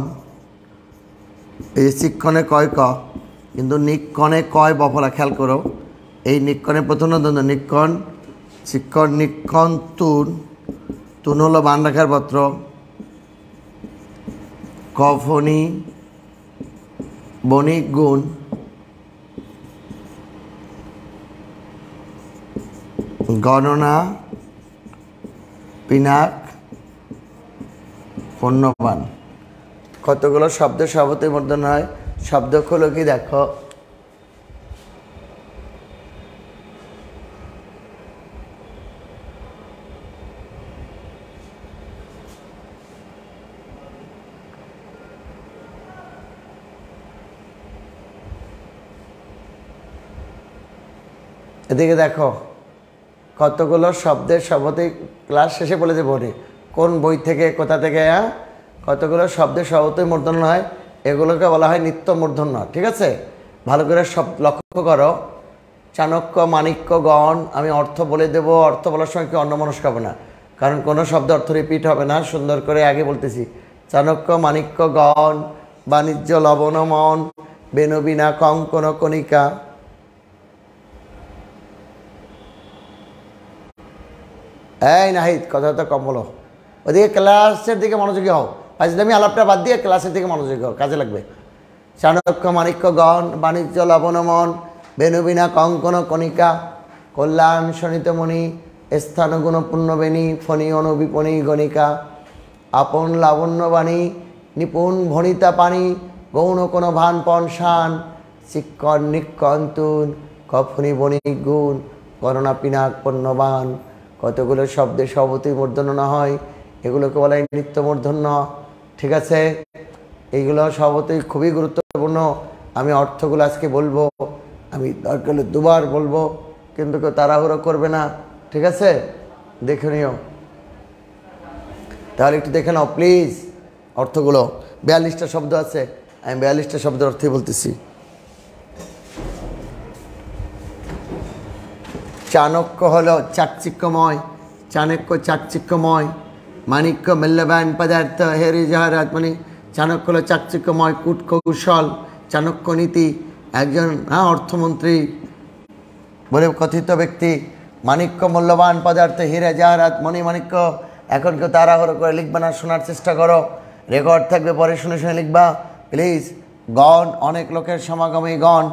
এই শিক্ষণে কয় ক, কিন্তু নিক্ষণে কয় বফলা, খেয়াল করো। এই নিক্ষণে প্রথম দ্বন্দ্ব, নিক্ষণ, শিক্ষণ, নিক্ষণ, তুন হলো বান রাখার পত্র, কফনি বণিক গুণ, গণনা পিনাক পণ্যবান। কতগুলো শব্দ স্বভাবতই মূর্ধন্য হয়। শব্দগুলো কি দেখো, এদিকে দেখো কতগুলো শব্দের স্বভাবতই, ক্লাস শেষে বলে দেবো কোন বই থেকে কোথা থেকে। কতগুলো শব্দের স্বভাবতই মূর্ধন্য হয়, এগুলোকে বলা হয় নিত্য মূর্ধন্য। ঠিক আছে, ভালো করে সব লক্ষ্য করো। চাণক্য, মাণিক্যগণ, আমি অর্থ বলে দেবো, অর্থ বলার সময় কি অন্যমনস্ক হবে না, কারণ কোনো শব্দ অর্থ রিপিট হবে না। সুন্দর করে আগে বলতেছি, চাণক্য, মাণিক্যগণ, বাণিজ্য লবণমন, বেণুবীণা কঙ্কন কণিকা। এই নাহিদ, কথা তো কম বলো, ওদিকে ক্লাসের দিকে মনোযোগী হও। ফাজলামি আলাপটা বাদ দিয়ে ক্লাসের দিকে মনোযোগী হও, কাজে লাগবে। চাণক্য, মাণিক্যগণ, বাণিজ্য লবণমন, বেণুবীণা কঙ্কন কণিকা, কল্যাণ শোণিতমণি, স্থানগুণ পুণ্যবেণী, ফণি অনু বিপণী গণিকা, আপন লাবণ্যবাণী, নিপুণ ভণিতা পানি, গৌণ কোন ভান পণ শান, শিক্ষণ নিক্ষণ তুন, কফনি বণিক গুণ, গণনা পিনাক পণ্যবান, কতগুলো শব্দে স্ববতই মূর্ধন্য না হয়, এগুলোকে বলা হয় নিত্য মূর্ধন্য। ঠিক আছে, এইগুলো স্ববতই খুবই গুরুত্বপূর্ণ। আমি অর্থগুলো আজকে বলবো, আমি দরকার হলে দুবার বলবো, কিন্তু কেউ তাড়াহুড়ো করবে না। ঠিক আছে, দেখে নিও। তাহলে একটু দেখে নাও প্লিজ অর্থগুলো। 42টা শব্দ আছে, আমি 42টা শব্দের অর্থই বলতেছি। চাণক্য হলো চাকচিক্যময়, চাণক্য চাকচিক্যময়, মাণিক্য মূল্যবান পদার্থ, হেরি জাহারাত মানে চাণক্য হলো চাকচিক্যময়, কূট কৌশল, চাণক্য নীতি, একজন অর্থমন্ত্রী বলে কথিত ব্যক্তি। মাণিক্য মূল্যবান পদার্থ, হীরা জাহারাত মণিমাণিক্য। এখন কেউ তাড়াহুড়ো করে লিখবে না, শোনার চেষ্টা করো, রেকর্ড থাকবে, পরে শুনে শুনে লিখবা প্লিজ। গণ, অনেক লোকের সমাগমী গণ।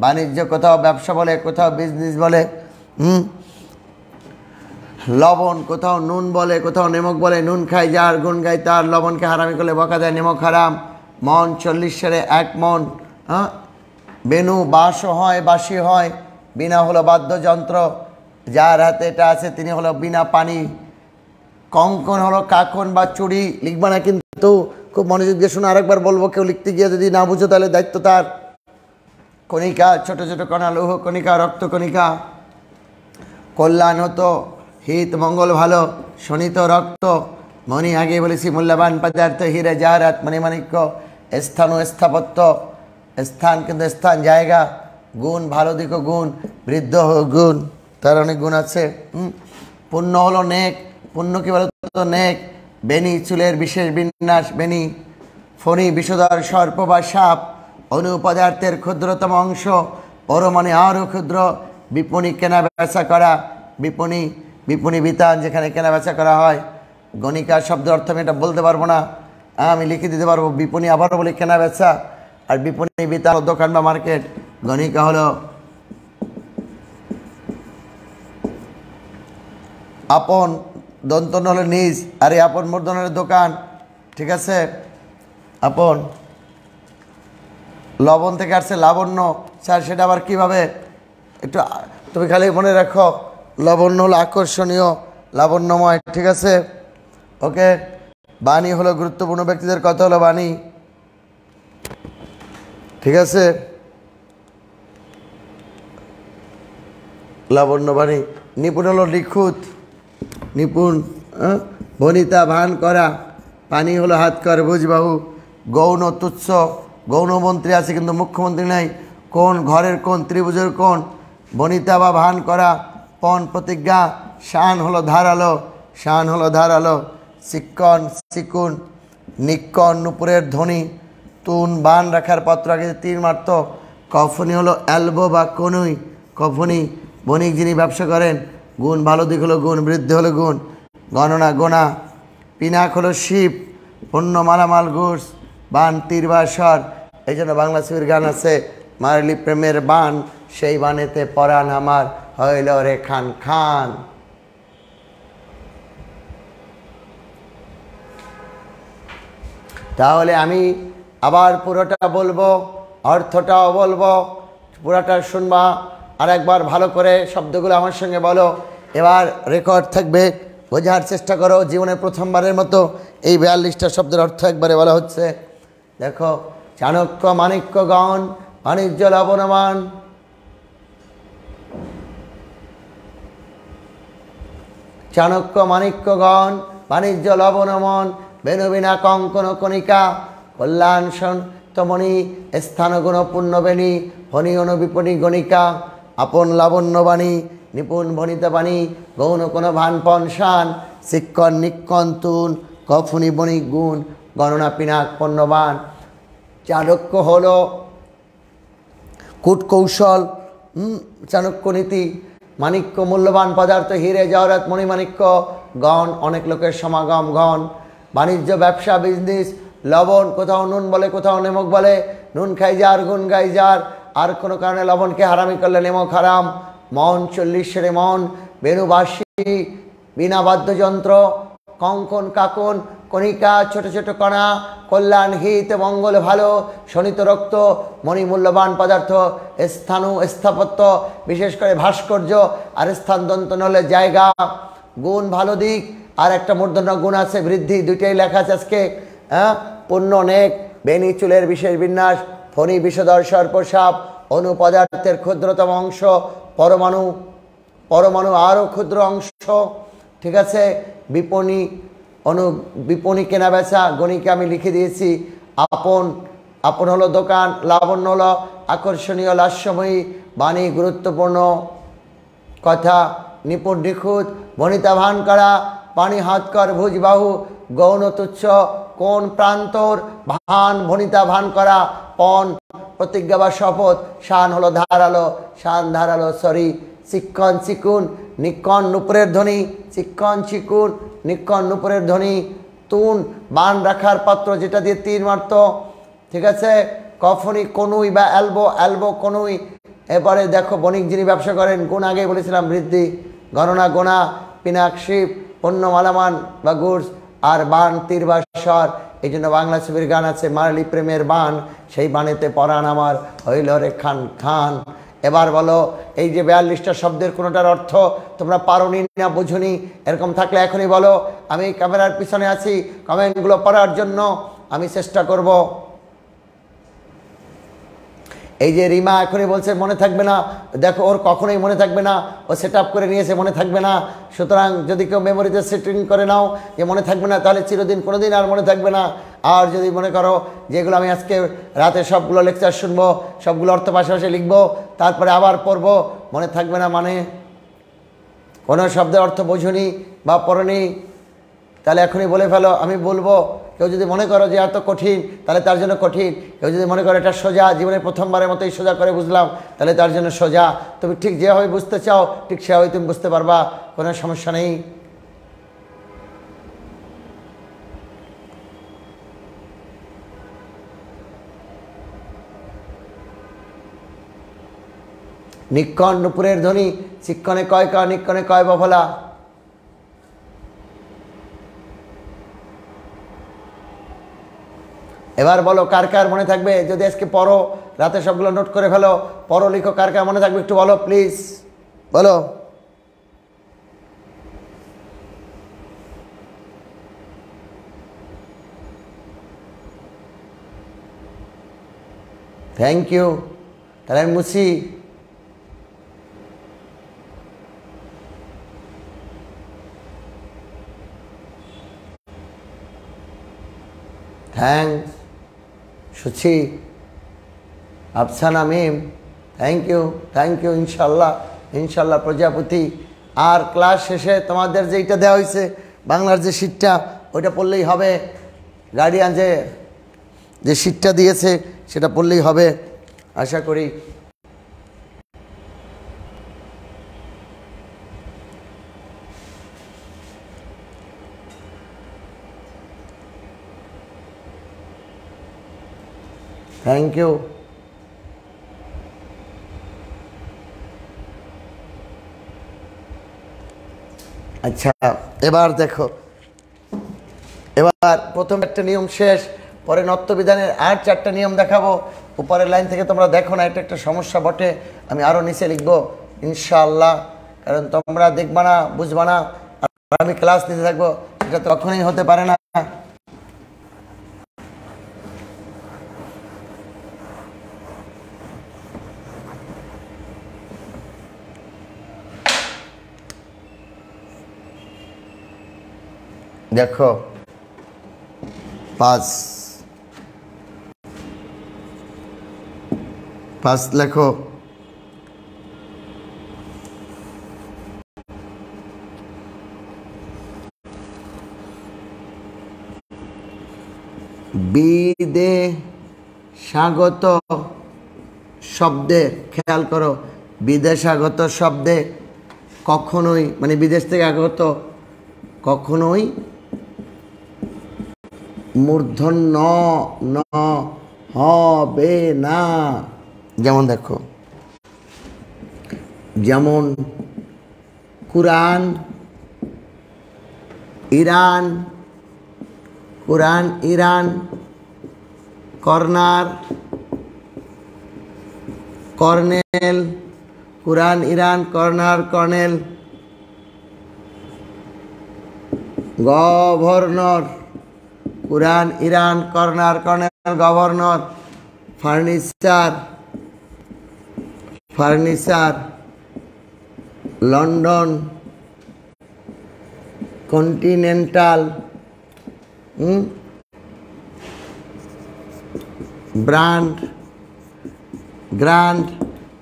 বাণিজ্য কোথাও ব্যবসা বলে, কোথাও বিজনেস বলে। লবণ কোথাও নুন বলে, কোথাও নেমক বলে। নুন খাই যার, গুণ গাই তার, লবণকে হারামি করলে বকা দেয়, নেমক হারাম। মন 40 সেরে 1 মন। বেনু বাঁশও হয়, বাঁশি হয়। বিনা হলো বাদ্যযন্ত্র, যার হাতে এটা আছে তিনি হলো বিনা পানি। কঙ্কন হলো কাকন বা চুড়ি। লিখবা না কিন্তু, খুব মনোযোগ দিয়ে শোনো, আরেকবার বলবো, কেউ লিখতে গিয়ে যদি না বুঝো তাহলে দায়িত্ব তার। কণিকা, ছোট ছোট কণা, লৌহ কণিকা, রক্ত কণিকা। কল্যাণ হতো, হিত মঙ্গল ভালো, শোণিত রক্ত। মণি আগে বলেছি মূল্যবান পদার্থ, হীরা জাহারাত মণিমাণিক্য। স্থান ও স্থাপত্য, স্থান কিন্তু স্থান জায়গা। গুণ ভালো দিক গুণ, বৃদ্ধ গুণ, তার অনেক গুণ আছে। পুণ্য হলো নেক, পুণ্য কি বলতো নেক। বেনি চুলের বিশেষ বিন্যাস, বেনি। ফণি বিষধর সর্প বা সাপ, অনুপদার্থের ক্ষুদ্রতম অংশ, পরমাণু আরও ক্ষুদ্র। বিপণী কেনা বেচা করা, বিপণী, বিপণী বিতান যেখানে কেনা বেচা করা হয়। গণিকা শব্দ অর্থ আমি এটা বলতে পারবো না, আমি লিখে দিতে পারবো। বিপণী আবারও বলি কেনা বেচা, আর বিপণী বিতান দোকান বা মার্কেট। গণিকা হলো আপন, দন্তন হলো নিজ, আর এই আপন মূর্ধন্যের দোকান। ঠিক আছে, আপন। লবণ থেকে আসছে লাবণ্য, স্যার সেটা আবার কীভাবে? একটু তুমি খালি মনে রাখো, লাবণ্য হলো আকর্ষণীয়, লাবণ্যময়। ঠিক আছে, ওকে। বাণী হলো গুরুত্বপূর্ণ ব্যক্তিদের কথা হলো বাণী। ঠিক আছে, লাবণ্য বাণী। নিপুণ হলো নিখুঁত, নিপুণ। বনিতা ভান করা। পানি হলো হাত কর বুঝবাহু। গৌণ তুচ্ছ, গৌণমন্ত্রী আছে কিন্তু মুখ্যমন্ত্রী নাই। কোন ঘরের কোন, ত্রিভুজের কোন। বনিতা বা ভান করা। পণ প্রতিজ্ঞা। শান হলো ধারালো, শান হলো ধারালো। শিক্ষণ শিকুন, নিক্ষণ নুপুরের ধ্বনি। তুন বান রাখার পাত্র, আগে তীর মারত। কফনি হলো অ্যালবো বা কনুই, কফনি। বণিক যিনি ব্যবসা করেন। গুণ ভালো দিক হলো গুণ, বৃদ্ধি হলো গুণ। গণনা গোনা। পিনাক হলো শিব, পণ্য মালামাল গুডস। বান তীর বা স্বর। এই জন্য বাংলা ছবির গান আছে, মারলি প্রেমের বান, সেই বানেতে পরাণ আমার হইল রে খান খান। তাহলে আমি আবার পুরোটা বলবো, অর্থটাও বলবো, পুরোটা শুনবা। আর একবার ভালো করে শব্দগুলো আমার সঙ্গে বলো। এবার রেকর্ড থাকবে, বোঝার চেষ্টা করো। জীবনের প্রথমবারের মতো এই 42টা শব্দের অর্থ একবারে বলা হচ্ছে। দেখো, চাণক্য মাণিক্যগণ, বাণিজ্য লবণমান। চাণক্য মাণিক্যগণ, বাণিজ্য লবণমন। বেনুবিনা কঙ্কন কণিকা, কল্যাণ সন্তমণি, স্থানগুণ পুণ্যবেণী। ফণি অনুবিপণী গণিকা, আপন লাবণ্যবাণী, নিপুণ ভণিতাবাণী। গৌণ কোন ভানপন শান, শিক্ষণ নিক্ষণ তুন। কফুনি বণিক গুণ, গণনা পিনাক পণ্যবান। চাণক্য হলো কূটকৌশল, চাণক্য নীতি। মাণিক্য মূল্যবান পদার্থ, হিরে জহরত মণিমাণিক্য। গণ অনেক লোকের সমাগম, গণ। বাণিজ্য ব্যবসা বিজনেস। লবণ কোথাও নুন বলে, কোথাও নেমক বলে। নুন খাই যার, গুণ গাই যার, আর কোনো কারণে লবণকে হারামি করলে নেমক হারাম। মন 40 সেরে মন। বেনুবাসী, বিনা বাদ্যযন্ত্র। কঙ্কন কাকন, কণিকা ছোট ছোট কণা। কল্যাণ হিত মঙ্গল ভালো, শোণিত রক্ত। মণি মূল্যবান পদার্থ। স্থানু স্থাপত্য, বিশেষ করে ভাস্কর্য। আর স্থান দন্ত হলে জায়গা। গুণ ভালো দিক, আর একটা মূর্ধন্য গুণ আছে বৃদ্ধি, দুইটাই লেখা আছে আজকে। হ্যাঁ, পুণ্য অনেক, বেনি চুলের বিশেষ বিন্যাস, ফণি বিষধর সর্পসাপ, অনুপদার্থের ক্ষুদ্রতম অংশ, পরমাণু পরমাণু আরও ক্ষুদ্র অংশ। ঠিক আছে, বিপণী বিপণী কেনা বেচা, গণিকে আমি লিখে দিয়েছি। আপন আপন হলো দোকান, লাবণ্য হলো আকর্ষণীয় লাস্যময়ী বাণী, গুরুত্বপূর্ণ কথা, নিপুণ নিখুঁত, বনিতা ভান করা, পানি হাতকর ভুজ বাহু, গৌণ তুচ্ছ, কোন প্রান্তর, ভান ভনিতা ভান করা, পণ প্রতিজ্ঞা বা শপথ, শান হলো ধারালো, শান ধারালো সরি, চিক্কন চিকুন, নিক্কন নুপুরের ধ্বনি, চিক্কন চিকুন নিক্কন নুপুরের ধ্বনি, তুন বান রাখার পাত্র যেটা দিয়ে তীর মারত। ঠিক আছে, কফনি কনুই বা অ্যালবো, অ্যালবো কনুই। এবারে দেখো বণিক যিনি ব্যবসা করেন, গুণ আগেই বলেছিলাম বৃদ্ধি, গণনা গোনা, পিনাক শিপ, পণ্য মালামান বা গুডস, আর বান তীর বা স্বর। এই জন্য বাংলা ছবির গান আছে, মারলি প্রেমের বান, সেই বানেতে পরাণ আমার হইল রে খান খান। এবার বলো, এই যে 42টা শব্দের কোনোটার অর্থ তোমরা পারোনি না বুঝুনি, এরকম থাকলে এখনই বলো। আমি ক্যামেরার পিছনে আছি, কমেন্টগুলো পড়ার জন্য আমি চেষ্টা করব। এই যে রিমা এখনই বলছে মনে থাকবে না, দেখো ওর কখনোই মনে থাকবে না, ও সেট আপ করে নিয়েছে মনে থাকবে না। সুতরাং যদি কেউ মেমোরিতে সেটিং করে নাও যে মনে থাকবে না, তাহলে চিরদিন কোনোদিন আর মনে থাকবে না। আর যদি মনে করো যেগুলো আমি আজকে রাতে সবগুলো লেকচার শুনবো, সবগুলো অর্থ পাশাপাশি লিখবো, তারপরে আবার পড়বো, মনে থাকবে না মানে কোনো শব্দের অর্থ বোঝনি বা পড়নি, তাহলে এখনই বলে ফেলো, আমি বলবো। কেউ যদি মনে করো যে এত কঠিন, তাহলে তার জন্য কঠিন। কেউ যদি মনে করো এটা সোজা, জীবনে প্রথমবারের মতোই সোজা করে বুঝলাম, তাহলে তার জন্য সোজা। তুমি ঠিক যেভাবে বুঝতে চাও ঠিক সেভাবে তুমি বুঝতে পারবা, কোনো সমস্যা নেই। নিক্ষণ নুপুরের ধ্বনি, শিক্ষণে কয় ক, নিক্ষণে কয় বফলা। এবার বলো কার কার মনে থাকবে, যদি আজকে পড়ো, রাতে সবগুলো নোট করে ফেলো, পড়ো লিখো, কার কার মনে থাকবে একটু বলো প্লিজ, বলো। থ্যাংক ইউ, তাহলে আমি মুছি। Thanks Suchi, Afsana Mim, thank you. ইনশাল্লাহ ইনশাল্লাহ প্রজাপতি। আর ক্লাস শেষে তোমাদের যেইটা দেওয়া হয়েছে বাংলার যে শিটটা, ওইটা পড়লেই হবে। গার্ডিয়ান যে শিটটা দিয়েছে সেটা পড়লেই হবে আশা করি। Thank you. আচ্ছা, এবার দেখো, এবার প্রথম একটা নিয়ম শেষ, পরে নত্যবিধানের আর 4টা নিয়ম দেখাবো। উপরের লাইন থেকে তোমরা দেখো না, এটা একটা সমস্যা বটে, আমি আরও নিচে লিখবো ইনশাআল্লাহ, কারণ তোমরা দেখবা না, বুঝবা না, আর আমি ক্লাস নিতে থাকবো, এটা তো কখনোই হতে পারে না। দেখো 5 লেখো, বিদেশাগত শব্দে, খেয়াল করো, বিদেশাগত শব্দে কখনোই, মানে বিদেশ থেকে আগত, কখনোই মূর্ধন্য ন হবে না। যেমন দেখো, যেমন Quran, Iran, Quran Iran, corner, colonel, Quran Iran, corner colonel. Governor, Quran Iran, corner colonel governor, furniture furniture, London, continental, brand, grand.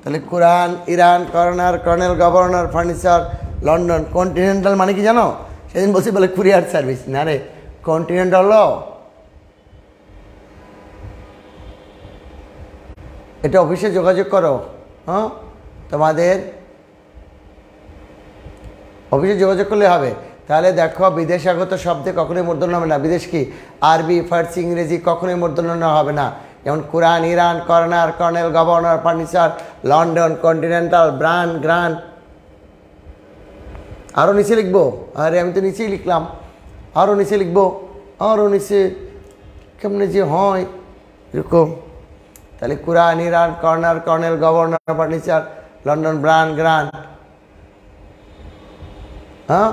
তাহলে Quran Iran, corner colonel governor, furniture, London. Continental মানে কি জানো? সেদিন বলছি বলে কুরিয়ার সার্ভিস, না রে, কন্টিনেন্টাল হলো এটা অফিসে যোগাযোগ করো, হ্যাঁ, তোমাদের অফিসে যোগাযোগ করলে হবে। তাহলে দেখো বিদেশাগত শব্দে কখনোই মূর্ধন্য হবে না। বিদেশ কি? আরবি, ফার্সি, ইংরেজি কখনোই মূর্ধন্য হবে না। যেমন Quran Iran, corner colonel governor, furniture, London, continental, brand, grand. আরও নিচে লিখবো? আরে আমি তো নিচেই লিখলাম, আরও নিচে লিখবো, আরও নিচে কেমনে যে হয় এরকম। তাহলে Quran Iran, corner colonel governor, furniture, London, brand, grand. হ্যাঁ,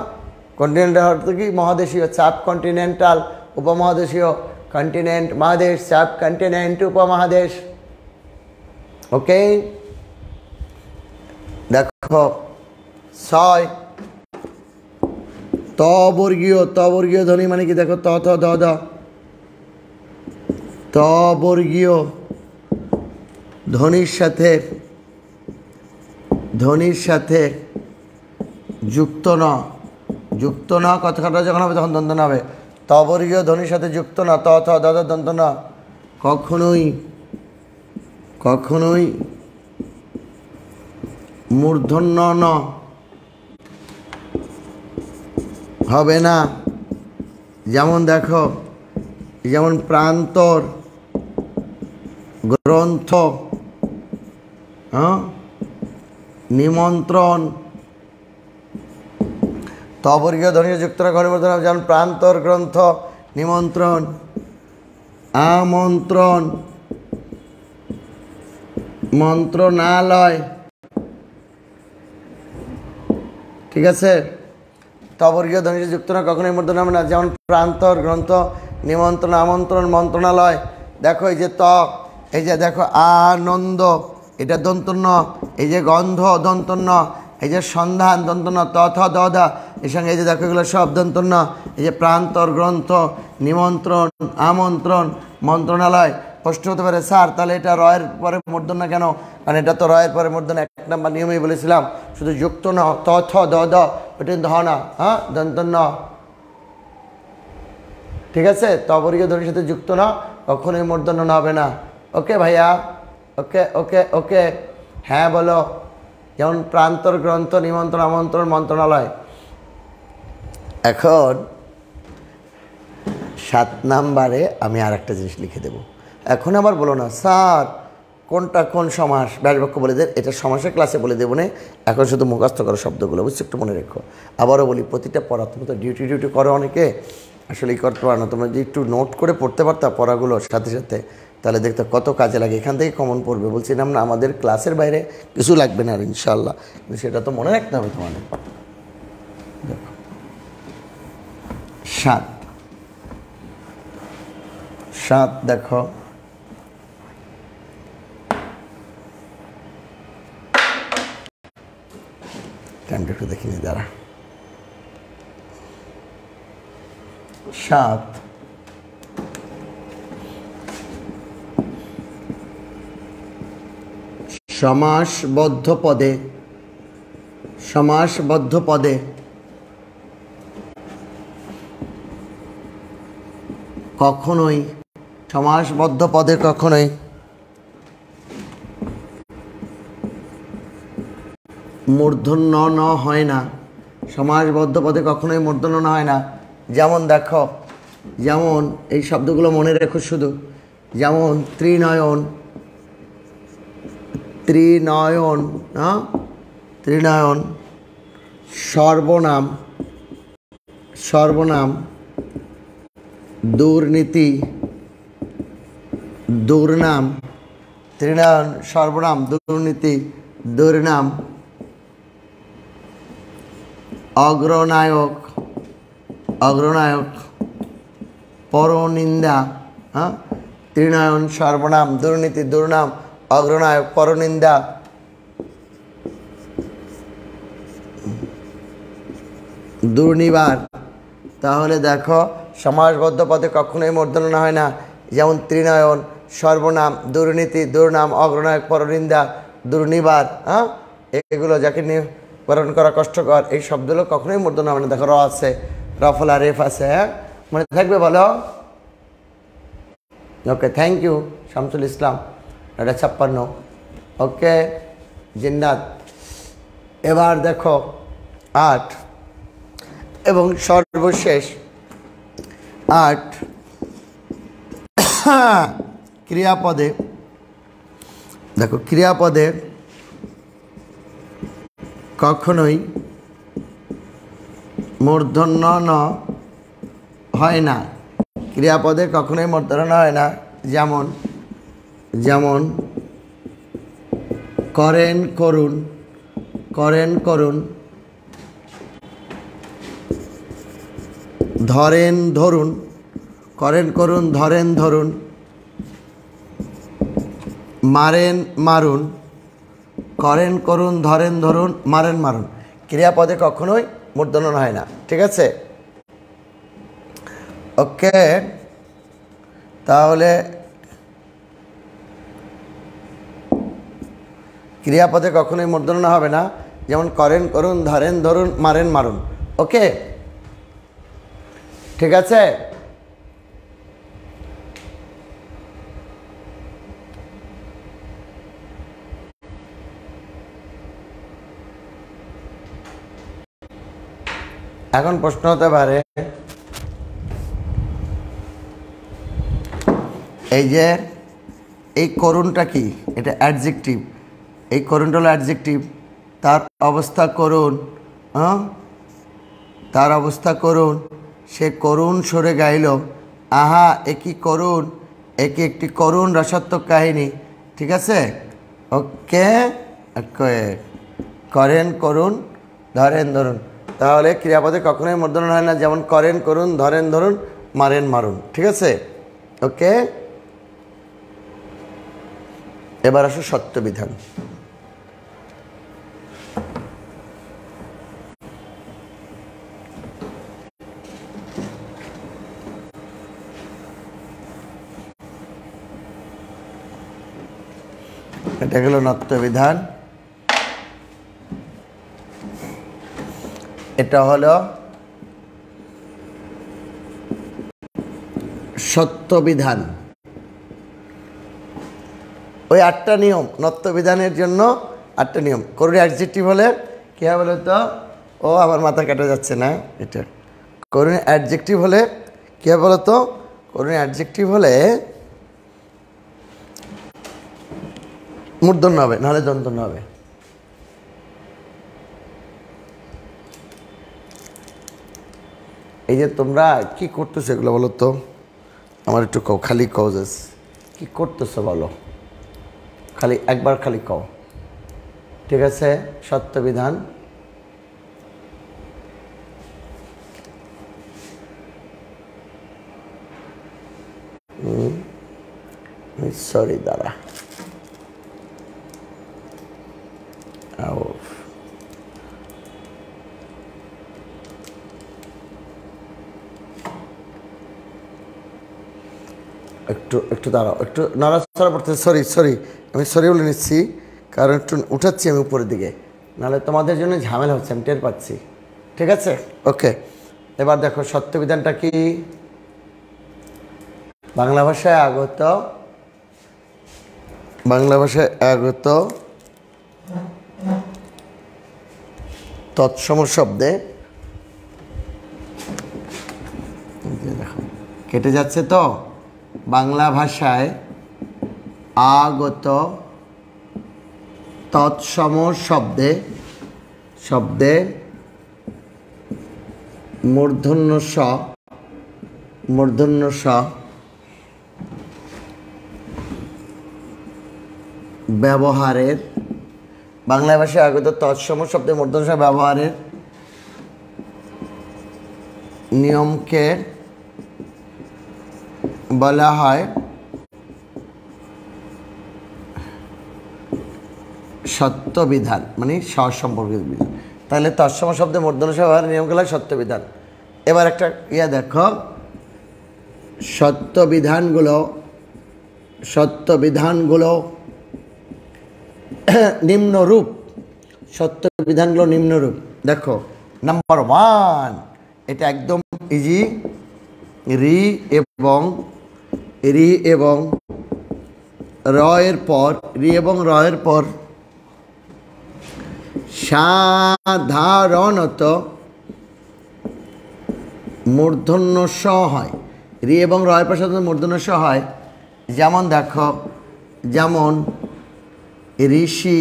কন্টিনেন্টাল অর্থ কি? মহাদেশীয়। সাব কন্টিনেন্টাল উপমহাদেশীয়, কন্টিনেন্ট মহাদেশ, সাব কন্টিনেন্ট উপমহাদেশ। ওকে, দেখো 6 ত বর্গীয়। ত বর্গীয় ধ্বনি মানে কি? দেখো ত থ দ দ, ত বর্গীয় ধ্বনির সাথে যুক্ত ন। যুক্ত ন কথাটা যখন হবে তখন দন্ত ন হবে। ত বর্গীয় ধ্বনির সাথে যুক্ত ন, ত থ দ দ দন্ত ন, কখনোই মূর্ধন্য ন হবে না। যেমন দেখো, যেমন প্রান্তর, গ্রন্থ, নিমন্ত্রণ। তবর্গীয় ধ্বনি যুক্ত ঘনীমূর্ধন্য, যেমন প্রান্তর, গ্রন্থ, নিমন্ত্রণ, আমন্ত্রণ, মন্ত্রণালয়। ঠিক আছে, তবর্গীয় ধ্বনি যুক্ত না কখনোই মূর্ধন্য হবে না। যেমন প্রান্তর, গ্রন্থ, নিমন্ত্রণ, আমন্ত্রণ, মন্ত্রণালয়। দেখো এই যে ত, এই যে দেখো আনন্দ, এটা দন্তন্য। এই যে গন্ধ দন্তন্য। এই যে সন্ধান দন্তন্য, ত থ দ দা। এর সঙ্গে এই যে দেখো এগুলো সব দন্তন্য। এই যে প্রান্তর, গ্রন্থ, নিমন্ত্রণ, আমন্ত্রণ, মন্ত্রণালয়। প্রশ্ন হতে পারে স্যার তাহলে এটা রয়ের পরে মূর্ধন্য কেন? কারণ এটা তো রয়ের পরে মূর্ধন্য 1 নম্বর নিয়মেই বলেছিলাম, শুধু যুক্ত ন, ত থ দ দ, ওটা ধ না, হ্যাঁ, দন্তন্য। ঠিক আছে, তবর্গীয় ধ্বনির সাথে যুক্ত না কখনোই মূর্ধন্য না হবে না। ওকে ভাইয়া, ওকে ওকে ওকে, হ্যাঁ বলো। যেমন প্রান্তর, গ্রন্থ, নিমন্ত্রণ, আমন্ত্রণ, মন্ত্রণালয়। এখন 7 নম্বরে আমি আর একটা জিনিস লিখে দেব। এখন আবার বলো না স্যার কোনটা কোন সমাস, ব্যাসবাক্য বলে দেন, এটা সমাসের ক্লাসে বলে দেবো না, এখন শুধু মুখস্থ করো শব্দগুলো, বুঝছো? একটু মনে রেখো। আবারও বলি, প্রতিটা পড়া তুমি তো ডিউটি করো অনেকে, আসলে করতে পারো না। তোমরা যদি একটু নোট করে পড়তে পারতা পড়াগুলোর সাথে সাথে, তাহলে দেখতে কত কাজে লাগে। এখান থেকে কমন পড়বে, বলছিলাম না আমাদের ক্লাসের বাইরে কিছু লাগবে না আর ইনশাল্লাহ, কিন্তু সেটা তো মনে রাখতে হবে তোমাদের। দেখো 7 দেখো, টাইমটা একটু দেখিনি, দাঁড়া। 7 সমাসবদ্ধ পদে, সমাসবদ্ধ পদে কখনোই, সমাসবদ্ধ পদে কখনোই মূর্ধন্য ন হয় না। সমাসবদ্ধ পদে কখনোই মূর্ধন্য ন হয় না। যেমন দেখো, যেমন এই শব্দগুলো মনে রেখো শুধু। যেমন ত্রিনয়ন, ত্রিনয়ন, হ্যাঁ, ত্রিনয়ন। সর্বনাম, সর্বনাম। দুর্নীতি, দুর্নাম। ত্রিনয়ন, সর্বনাম, দুর্নীতি, দুর্নাম। অগ্রনায়ক, অগ্রনায়ক পরনিন্দা, হ্যাঁ, ত্রিনয়ন সর্বনাম, দুর্নীতি দুর্নাম, অগ্রনায়ক পরনিন্দা, দুর্নিবার। তাহলে দেখো সমাসবদ্ধ পদে কখনোই মূর্ধন্য হয় না, যেমন ত্রিনয়ন, সর্বনাম, দুর্নীতি দুর্নাম, অগ্রনায়ক পরনিন্দা, দুর্নিবার, হ্যাঁ, এগুলো যাকে নিবারণ করা কষ্টকর, এই শব্দগুলো কখনোই মূর্ধন্য হবে না। দেখো র আছে, রফলা রেফ আছে, হ্যাঁ, মনে থাকবে বলো। ওকে, থ্যাংক ইউ শামসুল ইসলাম, 9:56। ওকে জিন্নাত। এবার দেখো 8 এবং সর্বশেষ 8 ক্রিয়াপদে। দেখো ক্রিয়াপদে কখনোই মূর্ধন্য ন হয় না, ক্রিয়াপদে কখনোই মূর্ধন্য হয় না। যেমন যেমন করেন করুন, করেন করুন, ধরেন ধরুন, করেন করুন, ধরেন ধরুন, মারেন মারুন, করেন করুন, ধরেন ধরুন, মারেন মারুন, ক্রিয়াপদে কখনোই মূর্ধন্য হয় না। ঠিক আছে, ওকে। তাহলে ক্রিয়াপদে কখনোই মূর্ধন্য হবে না, যেমন করেন করুন, ধরেন ধরুন, মারেন মারুন। ওকে, ঠিক আছে। এখন প্রশ্ন হতে পারে, এই যে এই করুণটা কি? এটা অ্যাডজেক্টিভ, এই করুণটা হলো অ্যাডজেক্টিভ, তার অবস্থা করুণ, হ্যাঁ, তার অবস্থা করুণ, সে করুণ সরে গাইল, আহা একই করুণ, একে একটি করুণ রসাত্মক কাহিনী। ঠিক আছে, ওকে। করেন করুন, ধরেন ধরুন, তাহলে ক্রিয়াপদে কখনোই মূর্ধন্য হয় না, যেমন করেন করুন, ধরেন ধরুন, মারেন মারুন। ঠিক আছে, ওকে। এবার আসো সত্য বিধান। এটা গেল নত্য বিধান, এটা হলো সত্য বিধান। ওই 8টা নিয়ম নত্য বিধানের জন্য, 8টা নিয়ম। করুণ অ্যাডজেক্টিভ হলে কী হবে বলো তো? ও আমার মাথা কাটা যাচ্ছে না, এটা করুণ অ্যাডজেক্টিভ হলে কী হবে বলো তো? করুণ অ্যাডজেক্টিভ হলে মূর্ধন্য হবে, নাহলে দন্তন্য হবে। এই যে তোমরা কি করতেছো এগুলো বলো তো? আমার একটু কও, খালি কও, জাস কি করতেছো বলো, খালি একবার খালি কও। ঠিক আছে, সত্য বিধান। সরি দাঁড়া, একটু একটু দাঁড়াও, একটু নাড়াচাড়া পড়তে। সরি সরি, আমি সরি বলে নিচ্ছি, কারণ একটু উঠাচ্ছি আমি উপরের দিকে, নাহলে তোমাদের জন্য ঝামেলা হচ্ছে, আমি টের পাচ্ছি। ঠিক আছে, ওকে। এবার দেখো সত্য বিধানটা কি? বাংলা ভাষায় আগত, বাংলা ভাষায় আগত তৎসম শব্দে, দেখো কেটে যাচ্ছে তো, বাংলা ভাষায় আগত তৎসম শব্দে, শব্দে মূর্ধন্য স, মূর্ধন্য স ব্যবহারের, বাংলা ভাষায় আগত তৎসম শব্দে মূর্ধন্য স ব্যবহারের নিয়মকে বলা হয় সত্য বিধান, মানে স্বসম্পর্কিত বিধান। তাহলে তৎসম শব্দে মূর্ধন্য ষ ব্যবহারের নিয়মগুলো সত্য বিধান। এবার একটা দেখো, সত্য বিধানগুলো নিম্নরূপ। সত্য বিধানগুলো নিম্নরূপ। দেখো, নাম্বার 1, এটা একদম ইজি। রি এবং র এর পর সাধারণত মূর্ধন্য ষ হয়। রি এবং র এর পর সাধারণত মূর্ধন্য ষ হয়। যেমন দেখো, যেমন ঋষি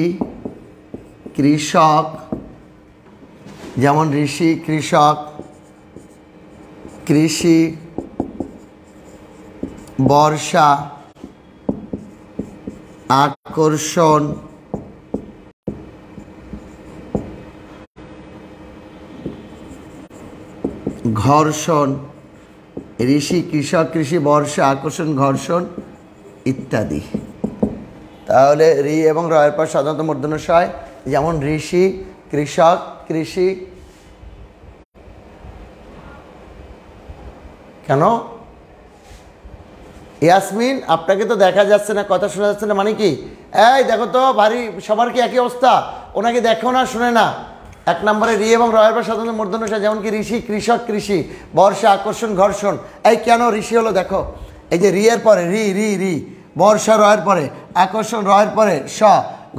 কৃষক, কৃষি, বর্ষা, আকর্ষণ, ঘর্ষণ। ঋষি, কৃষক, কৃষি, বর্ষা, আকর্ষণ, ঘর্ষণ ইত্যাদি। তাহলে রি এবং র এর পর সাধারণত মূর্ধন্য ষ হয়। যেমন ঋষি, কৃষক, কৃষি। কেন ইয়াসমিন, আপনাকে তো দেখা যাচ্ছে না, কথা শোনা যাচ্ছে না, মানে কি? এই দেখো তো, ভারী সবার কি একই অবস্থা? ওনাকে দেখো না, শুনে না। 1 নম্বরে রি এবং র এর পর সাধারণত মূর্ধন্য ষ, যেমন কি ঋষি, কৃষক, কৃষি, বর্ষা, আকর্ষণ, ঘর্ষণ। এই কেন ঋষি হলো? দেখো, এই যে রি এর পরে রি, বর্ষা র এর পরে, আকর্ষণ র এর পরে স,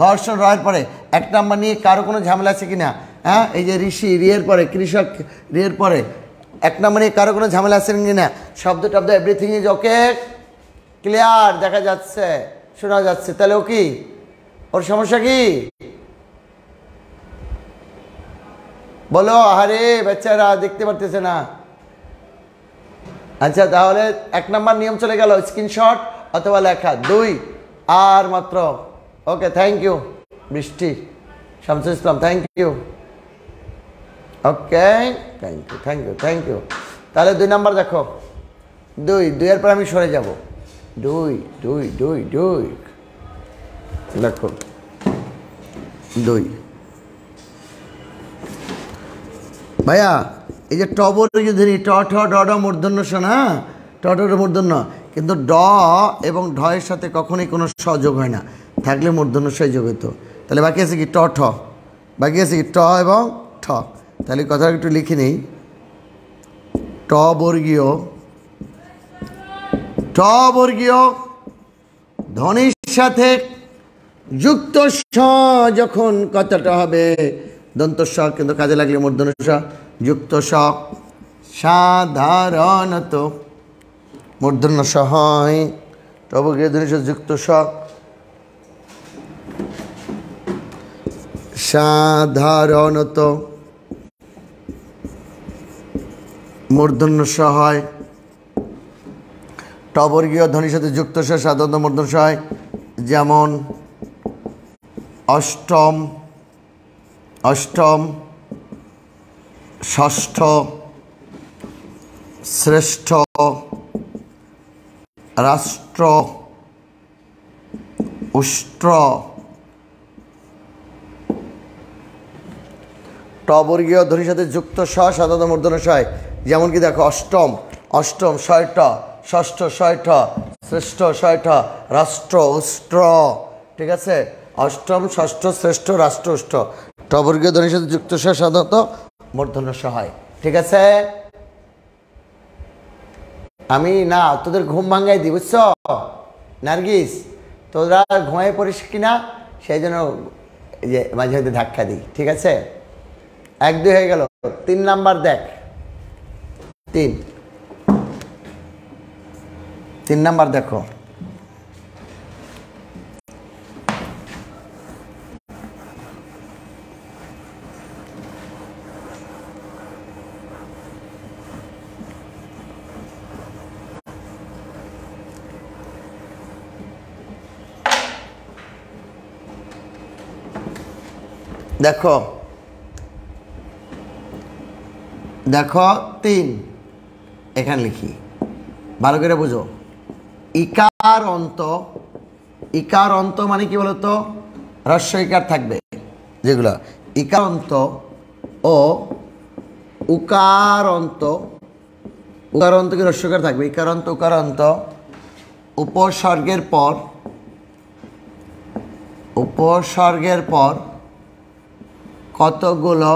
ঘর্ষণ র এর পরে। 1 নম্বর নিয়ে কারো কোনো ঝামেলা আছে কিনা? হ্যাঁ, এই যে ঋষি রি এর পরে, কৃষক রি এর পরে, 1 নম্বর নিয়ে কারো কোনো ঝামেলা আছে কিনা? শব্দ টব্দ এভরিথিং ইজ ওকে, ক্লিয়ার, দেখা যাচ্ছে, শোনা যাচ্ছে। তাহলে ও কি, ওর সমস্যা কি? বলো। আরে বাচ্চারা দেখতে পারতেছে না। আচ্ছা, তাহলে 1 নম্বর নিয়ম চলে গেল, স্ক্রিনশট অথবা লেখা। 2 আর মাত্র। ওকে, thank you Brishti, Shamsul Islam, thank you. Okay, thank you. তাহলে 2 নাম্বার দেখো, 2 এর পর আমি সরে যাব। 2 দেখো, 2 ভাইয়া, এই যে টবর ধরি, ট ঠ ড ড মূর্ধন্য ষ না, ট ঠ মূর্ধন্য, কিন্তু ড এবং ঢ এর সাথে কখনোই কোনো স যোগ হয় না, থাকলে মূর্ধন্য ষ যোগ হতো। তাহলে বাকি আছে কি? ট ঠ, বাকি আছে কি? ট এবং ঠ। তাহলে কথা একটু লিখে নেই। ট বর্গীয় ধ্বনির সাথে যুক্ত স যখন কথাটা হবে দন্ত স, কিন্তু কাজে লাগলে মূর্ধন্য স, যুক্ত স সাধারণত মূর্ধন্য স হয়। ট বর্গীয় ধ্বনির সাথে যুক্ত স সাধারণত মূর্ধন্য স হয়। ট বর্গীয় ধ্বনির সাথে যুক্ত স সাধারণত মূর্ধন্য স হয়। যেমন অষ্টম, ষষ্ঠ, শ্রেষ্ঠ, রাষ্ট্র, উষ্ট্র। ট বর্গীয় ধ্বনির সাথে যুক্ত স সাধারণত মূর্ধন্য স হয়। যেমন কি দেখো, অষ্টম ষষ্ঠ, ষষ্ঠ ষষ্ঠ, শ্রেষ্ঠ ষষ্ঠ, রাষ্ট্র, উষ্ট্র। ঠিক আছে, অষ্টম, ষষ্ঠ, শ্রেষ্ঠ, রাষ্ট্র, উষ্ট্র। ট বর্গীয় ধ্বনির সাথে যুক্ত স সাধারণত মূর্ধন্য স হয়। ঠিক আছে, আমি না তোদের ঘুম ভাঙ্গাই দিই, বুঝছ নার্গিস? তোরা ঘুমাই পড়িস কিনা, সেই জন্য যে মাঝে মাঝে ধাক্কা দিই। ঠিক আছে, 1 2 হয়ে গেল। 3 নাম্বার দেখ, 3 নাম্বার দেখো। দেখো 3 এখানে লিখি, ভালো করে বুঝো। ইকার অন্ত মানে কি বলতো, হ্রস্ব ইকার থাকবে যেগুলো, ইকার অন্ত ও উকার অন্ত কি হ্রস্বকার থাকবে, ইকার অন্ত উকার অন্ত উপসর্গের পর কতগুলো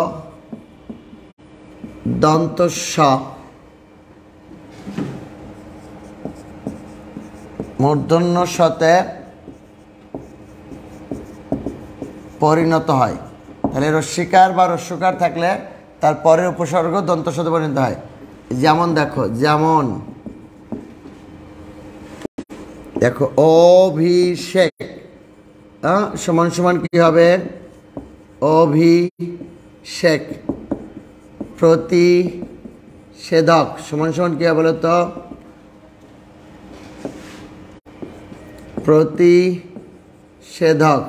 দন্ত স মূর্ধন্য শতে পরিণত হয়। তাহলে রস্বীকার বা হ্রস্বকার থাকলে তার পরের উপসর্গ দন্ত শতে পরিণত হয়। যেমন দেখো, অভিষেক সমান সমান কি হবে, অভিষেক। প্রতিষেধক সমান সমান কি হবে বলো তো, প্রতিষেধক।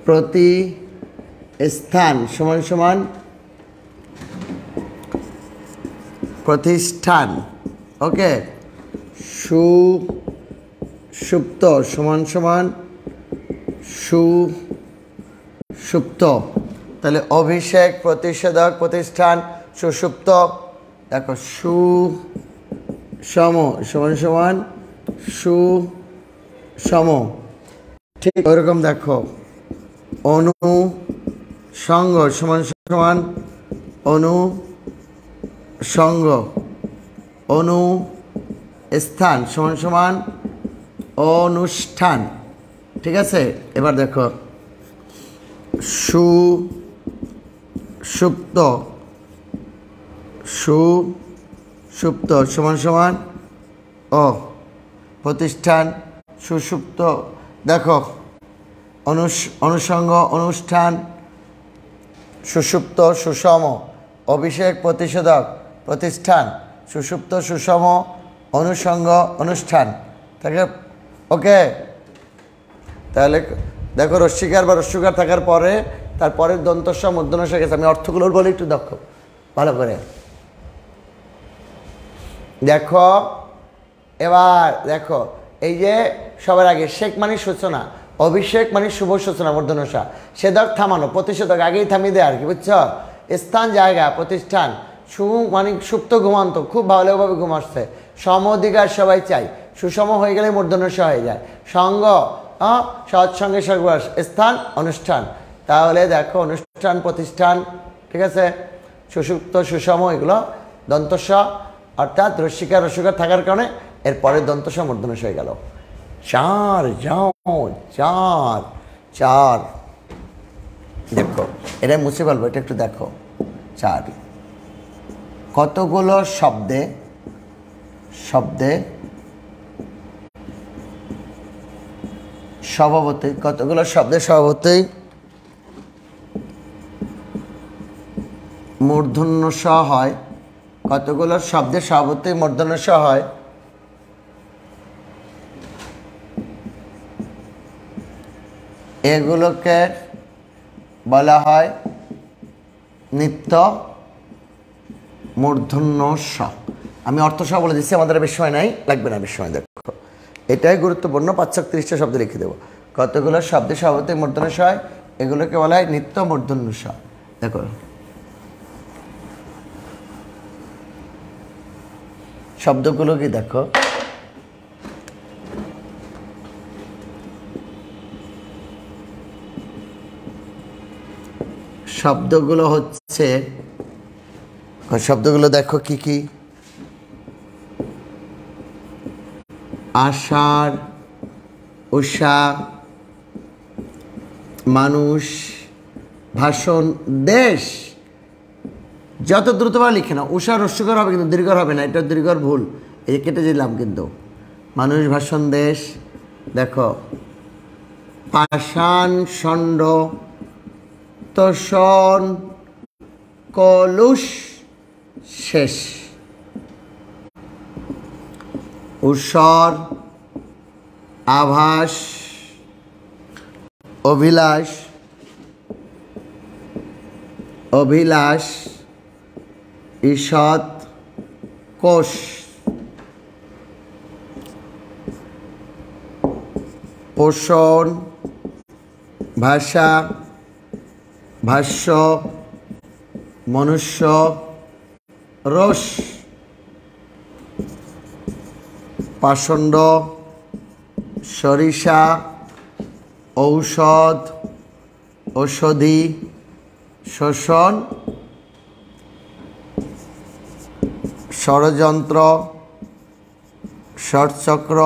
প্রতিস্থান সমান সমান প্রতিষ্ঠান। ওকে। সুষুপ্ত সমান সমান সুষুপ্ত। তাহলে অভিষেক, প্রতিষেধক, প্রতিষ্ঠান, সুষুপ্ত। দেখো সুষম সমান সমান সুষম। ঠিক ওইরকম দেখো, অনুষঙ্গ সমান সমান অনুষঙ্গ। অনুষ্ঠান সমান সমান অনুষ্ঠান। ঠিক আছে, এবার দেখো সুষুপ্ত সমান সমান প্রতিষ্ঠান, সুষুপ্ত। দেখো অনুষঙ্গ, অনুষ্ঠান, সুষুপ্ত, সুষম, অভিষেক, প্রতিষেধক, প্রতিষ্ঠান, সুষুপ্ত, সুষম, অনুষঙ্গ, অনুষ্ঠান। তাকে ওকে। তাহলে দেখো রস্বীকার বা হ্রস্বকার থাকার পরে তারপরের দন্তস্ব মূর্ধন্য স গেছে। আমি অর্থগুলোর বলি একটু দেখো ভালো করে। দেখো এবার দেখো, এই যে সবার আগে শেখ মানে সূচনা, অভিষেক মানে শুভ সূচনা মূর্ধন্য স, সেদক থামানো, প্রতিষেধক আগেই থামিয়ে দেয় আর কি, বুঝছ। স্থান জায়গা, প্রতিষ্ঠান, মানে সুপ্ত ঘুমান্ত, খুব ভালোভাবে ঘুম আসছে। সম অধিকার সবাই চাই, সুষম হয়ে গেলে মূর্ধন্য স হয়ে যায়। সঙ্গ সৎসঙ্গে সর্বনাশ, স্থান অনুষ্ঠান। তাহলে দেখো অনুষ্ঠান, প্রতিষ্ঠান, ঠিক আছে, সুষুপ্ত, সুষম, এগুলো দন্তস্ব, অর্থাৎ রস্বীকার হ্রস্বকার থাকার কারণে এর পরের দন্তস্ব মূর্ধন্য স হয়ে গেল। চার। দেখো এটা মুছে বলবো, এটা একটু দেখো। চার কতগুলো শব্দে স্বভাবতই, কতগুলো শব্দে স্বভাবতই মূর্ধন্য স হয়, কতগুলো শব্দে স্বভাবতই মূর্ধন্য স হয়। এগুলোকে বলা হয় নিত্য মূর্ধন্য স। আমি অর্থ সহ বলে দিচ্ছি, আমাদের বেশি সময় নাই, লাগবে না বেশি সময়। দেখো এটাই গুরুত্বপূর্ণ, 530টা শব্দ লিখে দেবো। কতগুলো শব্দে স্বভাবতই মূর্ধন্য স হয়, এগুলোকে বলা হয় নিত্য মূর্ধন্য স। দেখো শব্দগুলো কি দেখো, শব্দগুলো হচ্ছে, শব্দগুলো দেখো কি কি, আষাঢ়, উষা, মানুষ, ভাষণ, দেশ। যত দ্রুতভাবে লিখে না, উষা হ্রস্বকার হবে কিন্তু দীর্ঘর হবে না, এটা দীর্ঘর ভুল, এই কেটে দিলাম কিন্তু। মানুষ, ভাষণ, দেশ। দেখো পাষাণ, ষণ্ড, তোষণ, কলুষ, শেষ। উষর, আভাস, অভিলাষ, ঈষৎ, কোষ, পোষণ, ভাষা, ভাষ্য, মনুষ্য, রস, পাষণ্ড, সরিষা, ঔষধ, ঔষধি, শোষণ, ষড়যন্ত্র, ষটচক্র,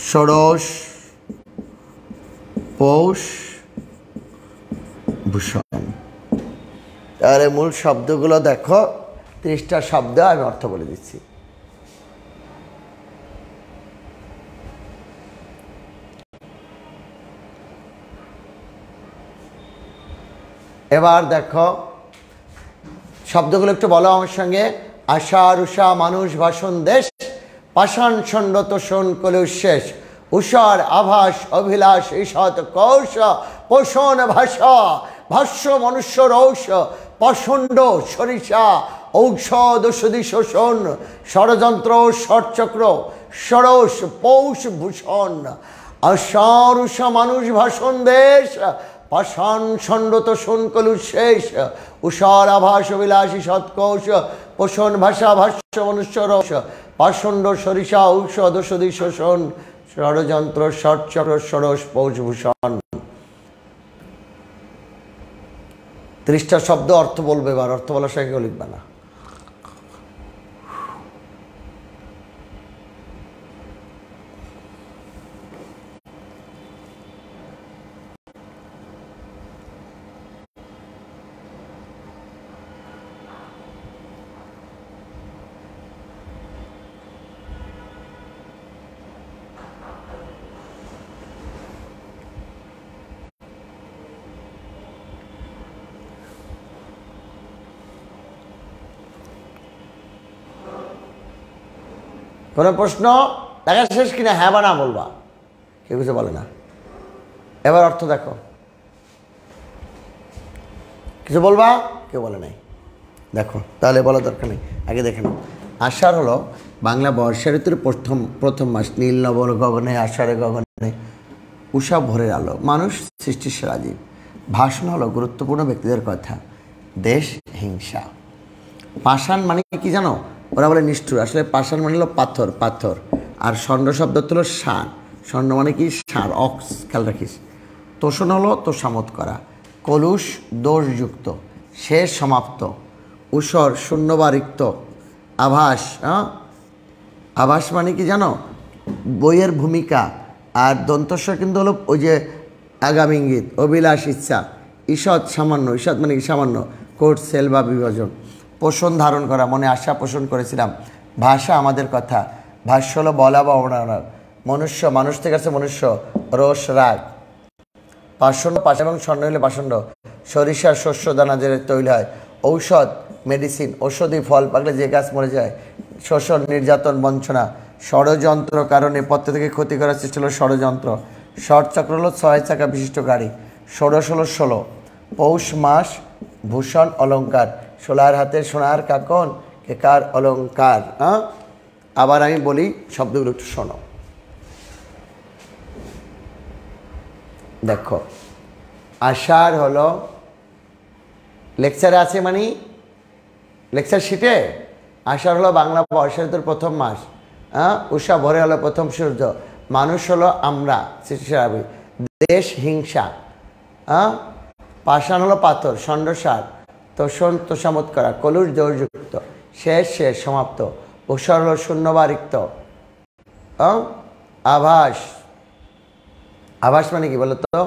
ষোড়শ, পৌষ, ভূষণ। তাহলে মূল শব্দগুলো দেখো, 30টা শব্দ আমি অর্থ বলে দিচ্ছি। এবার দেখো শব্দগুলো একটু বলো আমার সঙ্গে। আশা, রুষা, মানুষ, ভাষণ, দেশ, পাষাণ, ষণ্ড, তোষণ, কলুশেষ, উষার, আভাস, অভিলাষ, ঈষৎ, কৌশ, পোষণ, ভাষা, ভাষ্য, মনুষ্য, রৌষ, পাষণ্ড, সরিষা, ঔষধ, ঔষধি, শোষণ, ষড়যন্ত্র, ষটচক্র, ষোড়শ, পৌষ, ভূষণ। আশা, রুষা, মানুষ, ভাষণ, দেশ, পাষাণ, ষণ্ড, তোষণ, কলুশেষ, উষার, আভাস, অভিলাষী, সৎকৌশ, পোষণ, ভাষা, ভাষ্য, মনুষ্য, রস, পাষণ্ড, সরিষা, ঔষধ, ঔষধি, শোষণ, ষড়যন্ত্র, ষটচক্র, ষোড়শ, পৌষ, ভূষণ। 30টা শব্দ অর্থ বলবে। এবার অর্থ বলার সঙ্গে কেউ লিখবে না। কোনো প্রশ্ন? দেখা শেষ কিনা? হ্যাঁ বা না বলবা, কেউ কিছু বলে না। এবার অর্থ দেখো, কিছু বলবা? কেউ বলে নাই। দেখো তাহলে বলার দরকার নেই, আগে দেখে নাও। আষাঢ় হলো বাংলা বর্ষা ঋতুর প্রথম মাস। নীল নবল গগনে, আষাঢ়ে গগনে, উষা ভোরের আলো, মানুষ সৃষ্টির সেরা জীব। ভাষণ হলো গুরুত্বপূর্ণ ব্যক্তিদের কথা। দেশ, হিংসা। পাষাণ মানে কি জানো? ওরা বলে নিষ্ঠুর, আসলে পাষাণ মানে হলো পাথর, পাথর। আর ষণ্ড শব্দ হলো ষাঁড়, ষণ্ড মানে কি? ষাঁড়, অক্স, খেয়াল রাখিস। তোষণ হলো তোষামত করা। কলুষ, দোষযুক্ত। শেষ, সমাপ্ত। ঊষর, শূন্য বা রিক্ত। আভাস, আভাস মানে কি জানো? বইয়ের ভূমিকা। আর দন্তস্ব কিন্তু হলো ওই যে আগামী ইঙ্গিত। অভিলাষ, ইচ্ছা। ঈষৎ, সামান্য, ঈষৎ মানে কি? সামান্য। কোট, সেল বা বিভাজন। পোষণ, ধারণ করা, মনে আশা পোষণ করেছিলাম। ভাষা, আমাদের কথা। ভাষ্য হলো বলা বা অবর্ণনা। মনুষ্য, মানুষ থেকে আছে মনুষ্য। রোষ, রাগ। পাষণ্ড, পাষা এবং ষণ্ড হলে পাষণ্ড। সরিষা, শস্য দানা যে তৈল হয়। ঔষধ, মেডিসিন, ঔষধি, ফল পাকলে যে গাছ মরে যায়। শোষণ, নির্যাতন, বঞ্চনা। ষড়যন্ত্র, কারণে পথ থেকে ক্ষতি করার চেষ্টা হলো ষড়যন্ত্র। ষটচক্র হলো 6 চাকা বিশিষ্ট গাড়ি। ষোড়শ হলো 16। পৌষ মাস, ভূষণ, অলঙ্কার। সোলার হাতে সোনার কাকন, কেকার অলঙ্কার। আবার আমি বলি, শব্দগুলো একটু শোনো। দেখো, আষাঢ় হলো, লেকচারে আছে মানে লেকচার শিটে, আষাঢ় হলো বাংলা বর্ষা ঋতুর প্রথম মাস। উষা ভোরে হলো প্রথম সূর্য। মানুষ হলো আমরা, সৃষ্টি। দেশ, হিংসা। পাষাণ হলো পাথর, ষণ্ড সার। তোষণ, তোষামত করা। কলুষ, দোষযুক্ত। শেষ, শেষ, সমাপ্ত। ঊষর হলো শূন্য বা রিক্ত। আভাস, আভাস মানে কি বলো তো?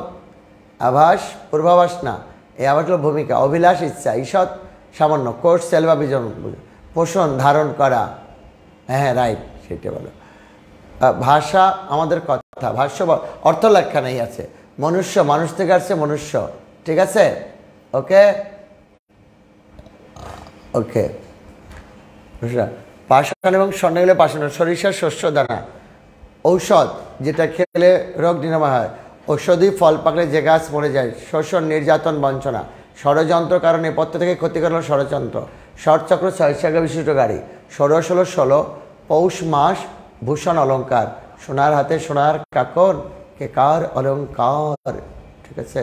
আভাস পূর্বাভাস না, এই আভাস হলো ভূমিকা। অভিলাষ, ইচ্ছা। ঈষৎ, সামান্য। কোষ, সেল বা বীজন। পোষণ, ধারণ করা। হ্যাঁ, রাইট, সেটা বলো। ভাষা, আমাদের কথা। ভাষ্য, অর্থ লেখা নেই আছে। মনুষ্য, মানুষ থেকে আসছে মনুষ্য। ঠিক আছে? ওকে ওকে। পাষাণ এবং ষণ্ড গেলে পাষাণ। সরিষা, শস্য দানা। ঔষধ, যেটা খেলে রোগ নিরাময় হয়। ঔষধি, ফল পাকলে যে গাছ মরে যায়। শোষণ, নির্যাতন, বঞ্চনা। ষড়যন্ত্র, কারণে পথ থেকে ক্ষতি করা হলো ষড়যন্ত্র। ষটচক্র 6 চাকা বিশিষ্ট গাড়ি, 16 16 16, পৌষ মাস, ভূষণ অলঙ্কার, সোনার হাতে সোনার কাকর, কেকার অলঙ্কার। ঠিক আছে,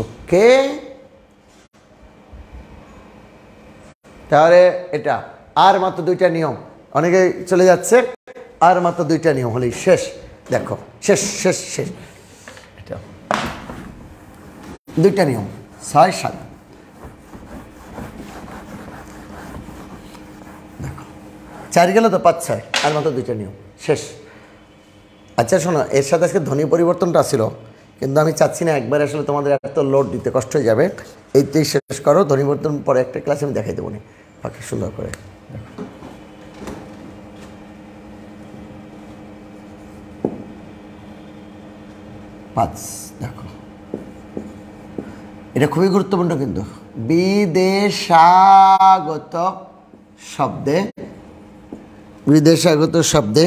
ওকে। তাহলে এটা আর মাত্র 2টা নিয়ম, অনেকে চলে যাচ্ছে, আর মাত্র 2টা নিয়ম হলেই শেষ। দেখো শেষ শেষ শেষ, এটা 2টা নিয়ম, 6 7। দেখো 4 গেল তো 5 6, আর মাত্র 2টা নিয়ম, শেষ। আচ্ছা শোনো, এর সাথে আজকে ধ্বনি পরিবর্তনটা ছিল, কিন্তু আমি চাচ্ছি না একবার আসলে তোমাদের এত লোড দিতে, কষ্ট হয়ে যাবে। এইটাই শেষ করো, ধ্বনি পরিবর্তন পরে একটা ক্লাসে আমি দেখাই দেবো নি বাকি সুন্দর করে। দেখো এটা খুবই গুরুত্বপূর্ণ কিন্তু, বিদেশাগত শব্দে, বিদেশাগত শব্দে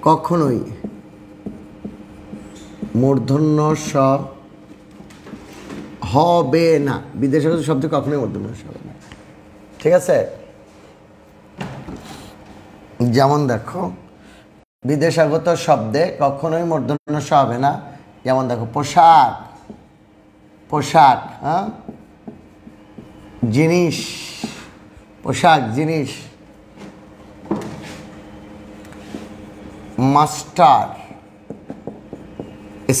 কখনোই মূর্ধন্য স হবে না, বিদেশাগত শব্দে কখনোই মূর্ধন্য স হবে না। ঠিক আছে, যেমন দেখো বিদেশাগত শব্দে কখনোই মূর্ধন্য স হবে না, যেমন দেখো পোশাক, পোশাক, হ্যাঁ, জিনিস, পোশাক জিনিস, মাস্টার,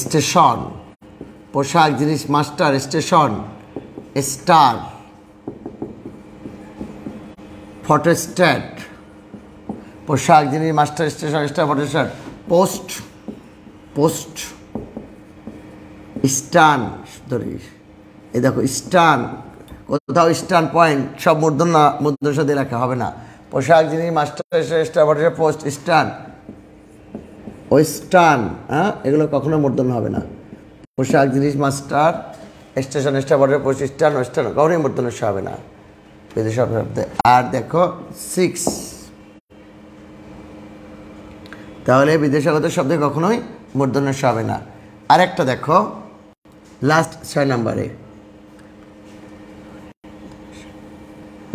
স্টেশন, পোশাক জিনিস মাস্টার স্টেশন, স্টার, ফটোস্ট্যাট, পোশাক জিনিস master station star photostat, post, post, স্টান, ধরি এই দেখো স্টান, কোথাও স্টান পয়েন্ট, সব মূর্ধন্য সাথে লেখা হবে না। পোশাক জিনিস মাস্টার স্টার ফটোস্ট্যাট, পোস্ট, স্টান, ওয়েস্টার্ন, হ্যাঁ, এগুলো কখনো মূর্ধন্য হবে না। পোশাক জিনিস master station star photostat, post, স্টান, ওয়েস্টার্ন কখনোই মূর্ধন্য হবে না বিদেশি শব্দে। আর দেখো 6, তাহলে বিদেশাগত শব্দে কখনোই মূর্ধন্য স হবে না। আরেকটা দেখো লাস্ট 6 নম্বরে,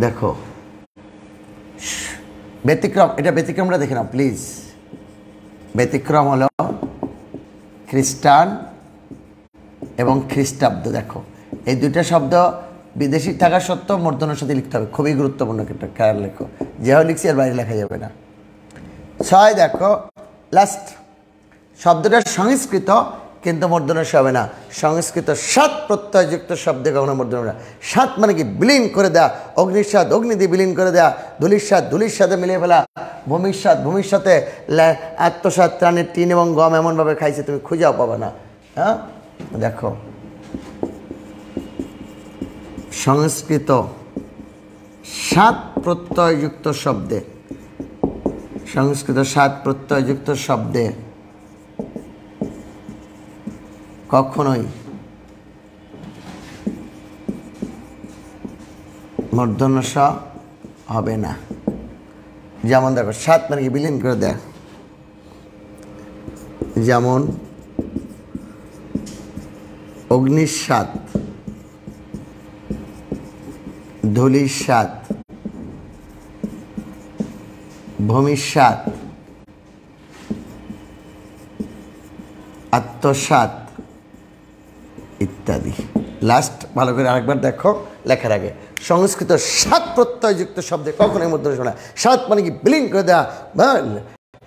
দেখো ব্যতিক্রম, এটা ব্যতিক্রমটা দেখে নাও প্লিজ। ব্যতিক্রম হলো খ্রিস্টান এবং খ্রিস্টাব্দ। দেখো এই 2টা শব্দ বিদেশি থাকা সত্ত্বেও মূর্ধন্যের সাথে লিখতে হবে, খুবই গুরুত্বপূর্ণ কিন্তু, খেয়াল লেখো, যেভাবে লিখছি এর বাইরে লেখা যাবে না। 6 দেখো লাস্ট, শব্দটা সংস্কৃত কিন্তু মূর্ধন্য স হবে না। সংস্কৃত 7 প্রত্যয়যুক্ত শব্দে কখনো মূর্ধন্য হবে না। 7 মানে কি, বিলীন করে দেয়া, অগ্নির স্বাদ অগ্নি দিয়ে বিলীন করে দেয়া, ধুলির স্বাদ ধুলির সাথে মিলিয়ে ফেলা, ভূমির স্বাদ ভূমির সাথে, আত্মস্বাদ ত্রাণের টিন এবং গম এমনভাবে খাইছে তুমি খুঁজেও পাবে না। হ্যাঁ দেখো সংস্কৃত 7 প্রত্যয়যুক্ত শব্দে, সংস্কৃত 7 প্রত্যয়যুক্ত শব্দে কখনোই মূর্ধন্য স হবে না। যেমন দেখো 7 মানে কি, বিলীন করে দেয়, যেমন অগ্নির স্বাদ, ধুলির স্বাদ, ভূমির স্বাদ, আত্মস্বাদ ইত্যাদি। লাস্ট ভালো করে আরেকবার দেখো লেখার আগে, সংস্কৃত 7 প্রত্যয়যুক্ত শব্দে কখনোই মূর্ধন্য শোনা। 7 মানে কি, বিলীন করে দেওয়া,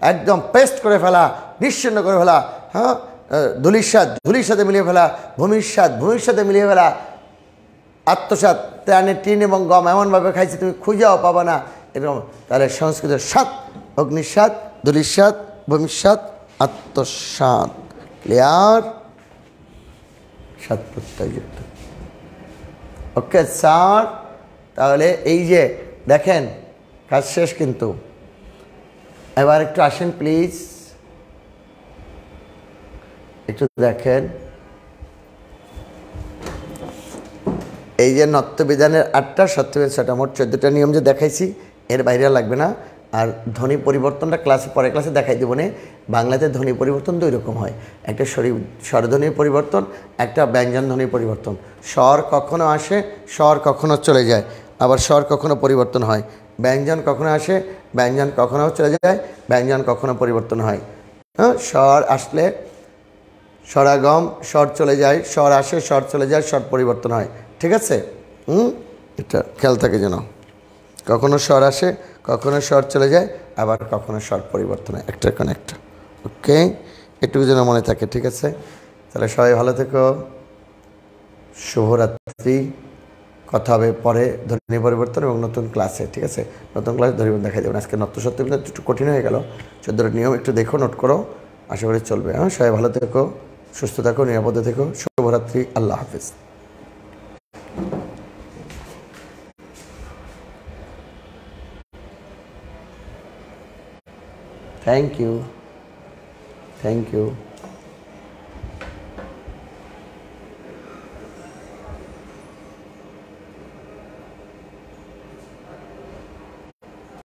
একদম পেস্ট করে ফেলা, নিশ্চিন্ন করে ফেলা, হ্যাঁ, ধুলির স্বাদ ধুলির সাথে মিলিয়ে ফেলা, ভূমির স্বাদ ভূমির সাথে মিলিয়ে ফেলা, আত্মস্বাদ ত্রাণের টিন এবং গম এমনভাবে খাইছে তুমি খুঁজেও পাবা না, এরকম। তাহলে সংস্কৃত 7, অগ্নির স্বাদ ধুলির স্বাদ ভূমির স্বাদ আত্মস্বাদ, ক্লিয়ার? 7 প্রত্যয়যুক্ত। ওকে স্যার, তাহলে এই যে দেখেন কাজ শেষ কিন্তু। এবার একটু আসেন প্লিজ, একটু দেখেন এই যে নত্যবিধানের 8টা, সত্যবিধান 6টা, মোট 14টা নিয়ম যে দেখাইছি, এর বাইরে লাগবে না। আর ধ্বনি পরিবর্তনটা পরের ক্লাসে দেখাই দেবো না। বাংলাতে ধ্বনি পরিবর্তন দুই রকম হয়, একটা স্বরধ্বনির পরিবর্তন, একটা ব্যঞ্জন ধ্বনির পরিবর্তন। স্বর কখনো আসে, স্বর কখনো চলে যায়, আবার স্বর কখনো পরিবর্তন হয়। ব্যঞ্জন কখনো আসে, ব্যঞ্জন কখনো চলে যায়, ব্যঞ্জন কখনো পরিবর্তন হয়। হ্যাঁ, স্বর আসলে স্বরাগম, স্বর চলে যায়, স্বর আসে, স্বর চলে যায়, স্বর পরিবর্তন হয়। ঠিক আছে? এটা খেয়াল থাকে যেন, কখনো স্বর আসে, কখনো স্বর চলে যায়, আবার কখনো স্বর পরিবর্তন হয়, একটার কোন একটা। ওকে, এটুকু যেন মনে থাকে। ঠিক আছে, তাহলে সবাই ভালো থেকো, শুভরাত্রি। কথা হবে পরে ধ্বনি পরিবর্তন এবং নতুন ক্লাসে। ঠিক আছে, নতুন ক্লাসে ধ্বনি দেখাই দেবেন। আজকে নত্য সত্য একটু কঠিন হয়ে গেল, 14টা নিয়ম একটু দেখো, নোট করো, আশা করি চলবে। হ্যাঁ, সবাই ভালো থেকো, সুস্থ থাকো, নিরাপদে থেকো। শুভরাত্রি, আল্লাহ হাফিজ। Thank you, thank you.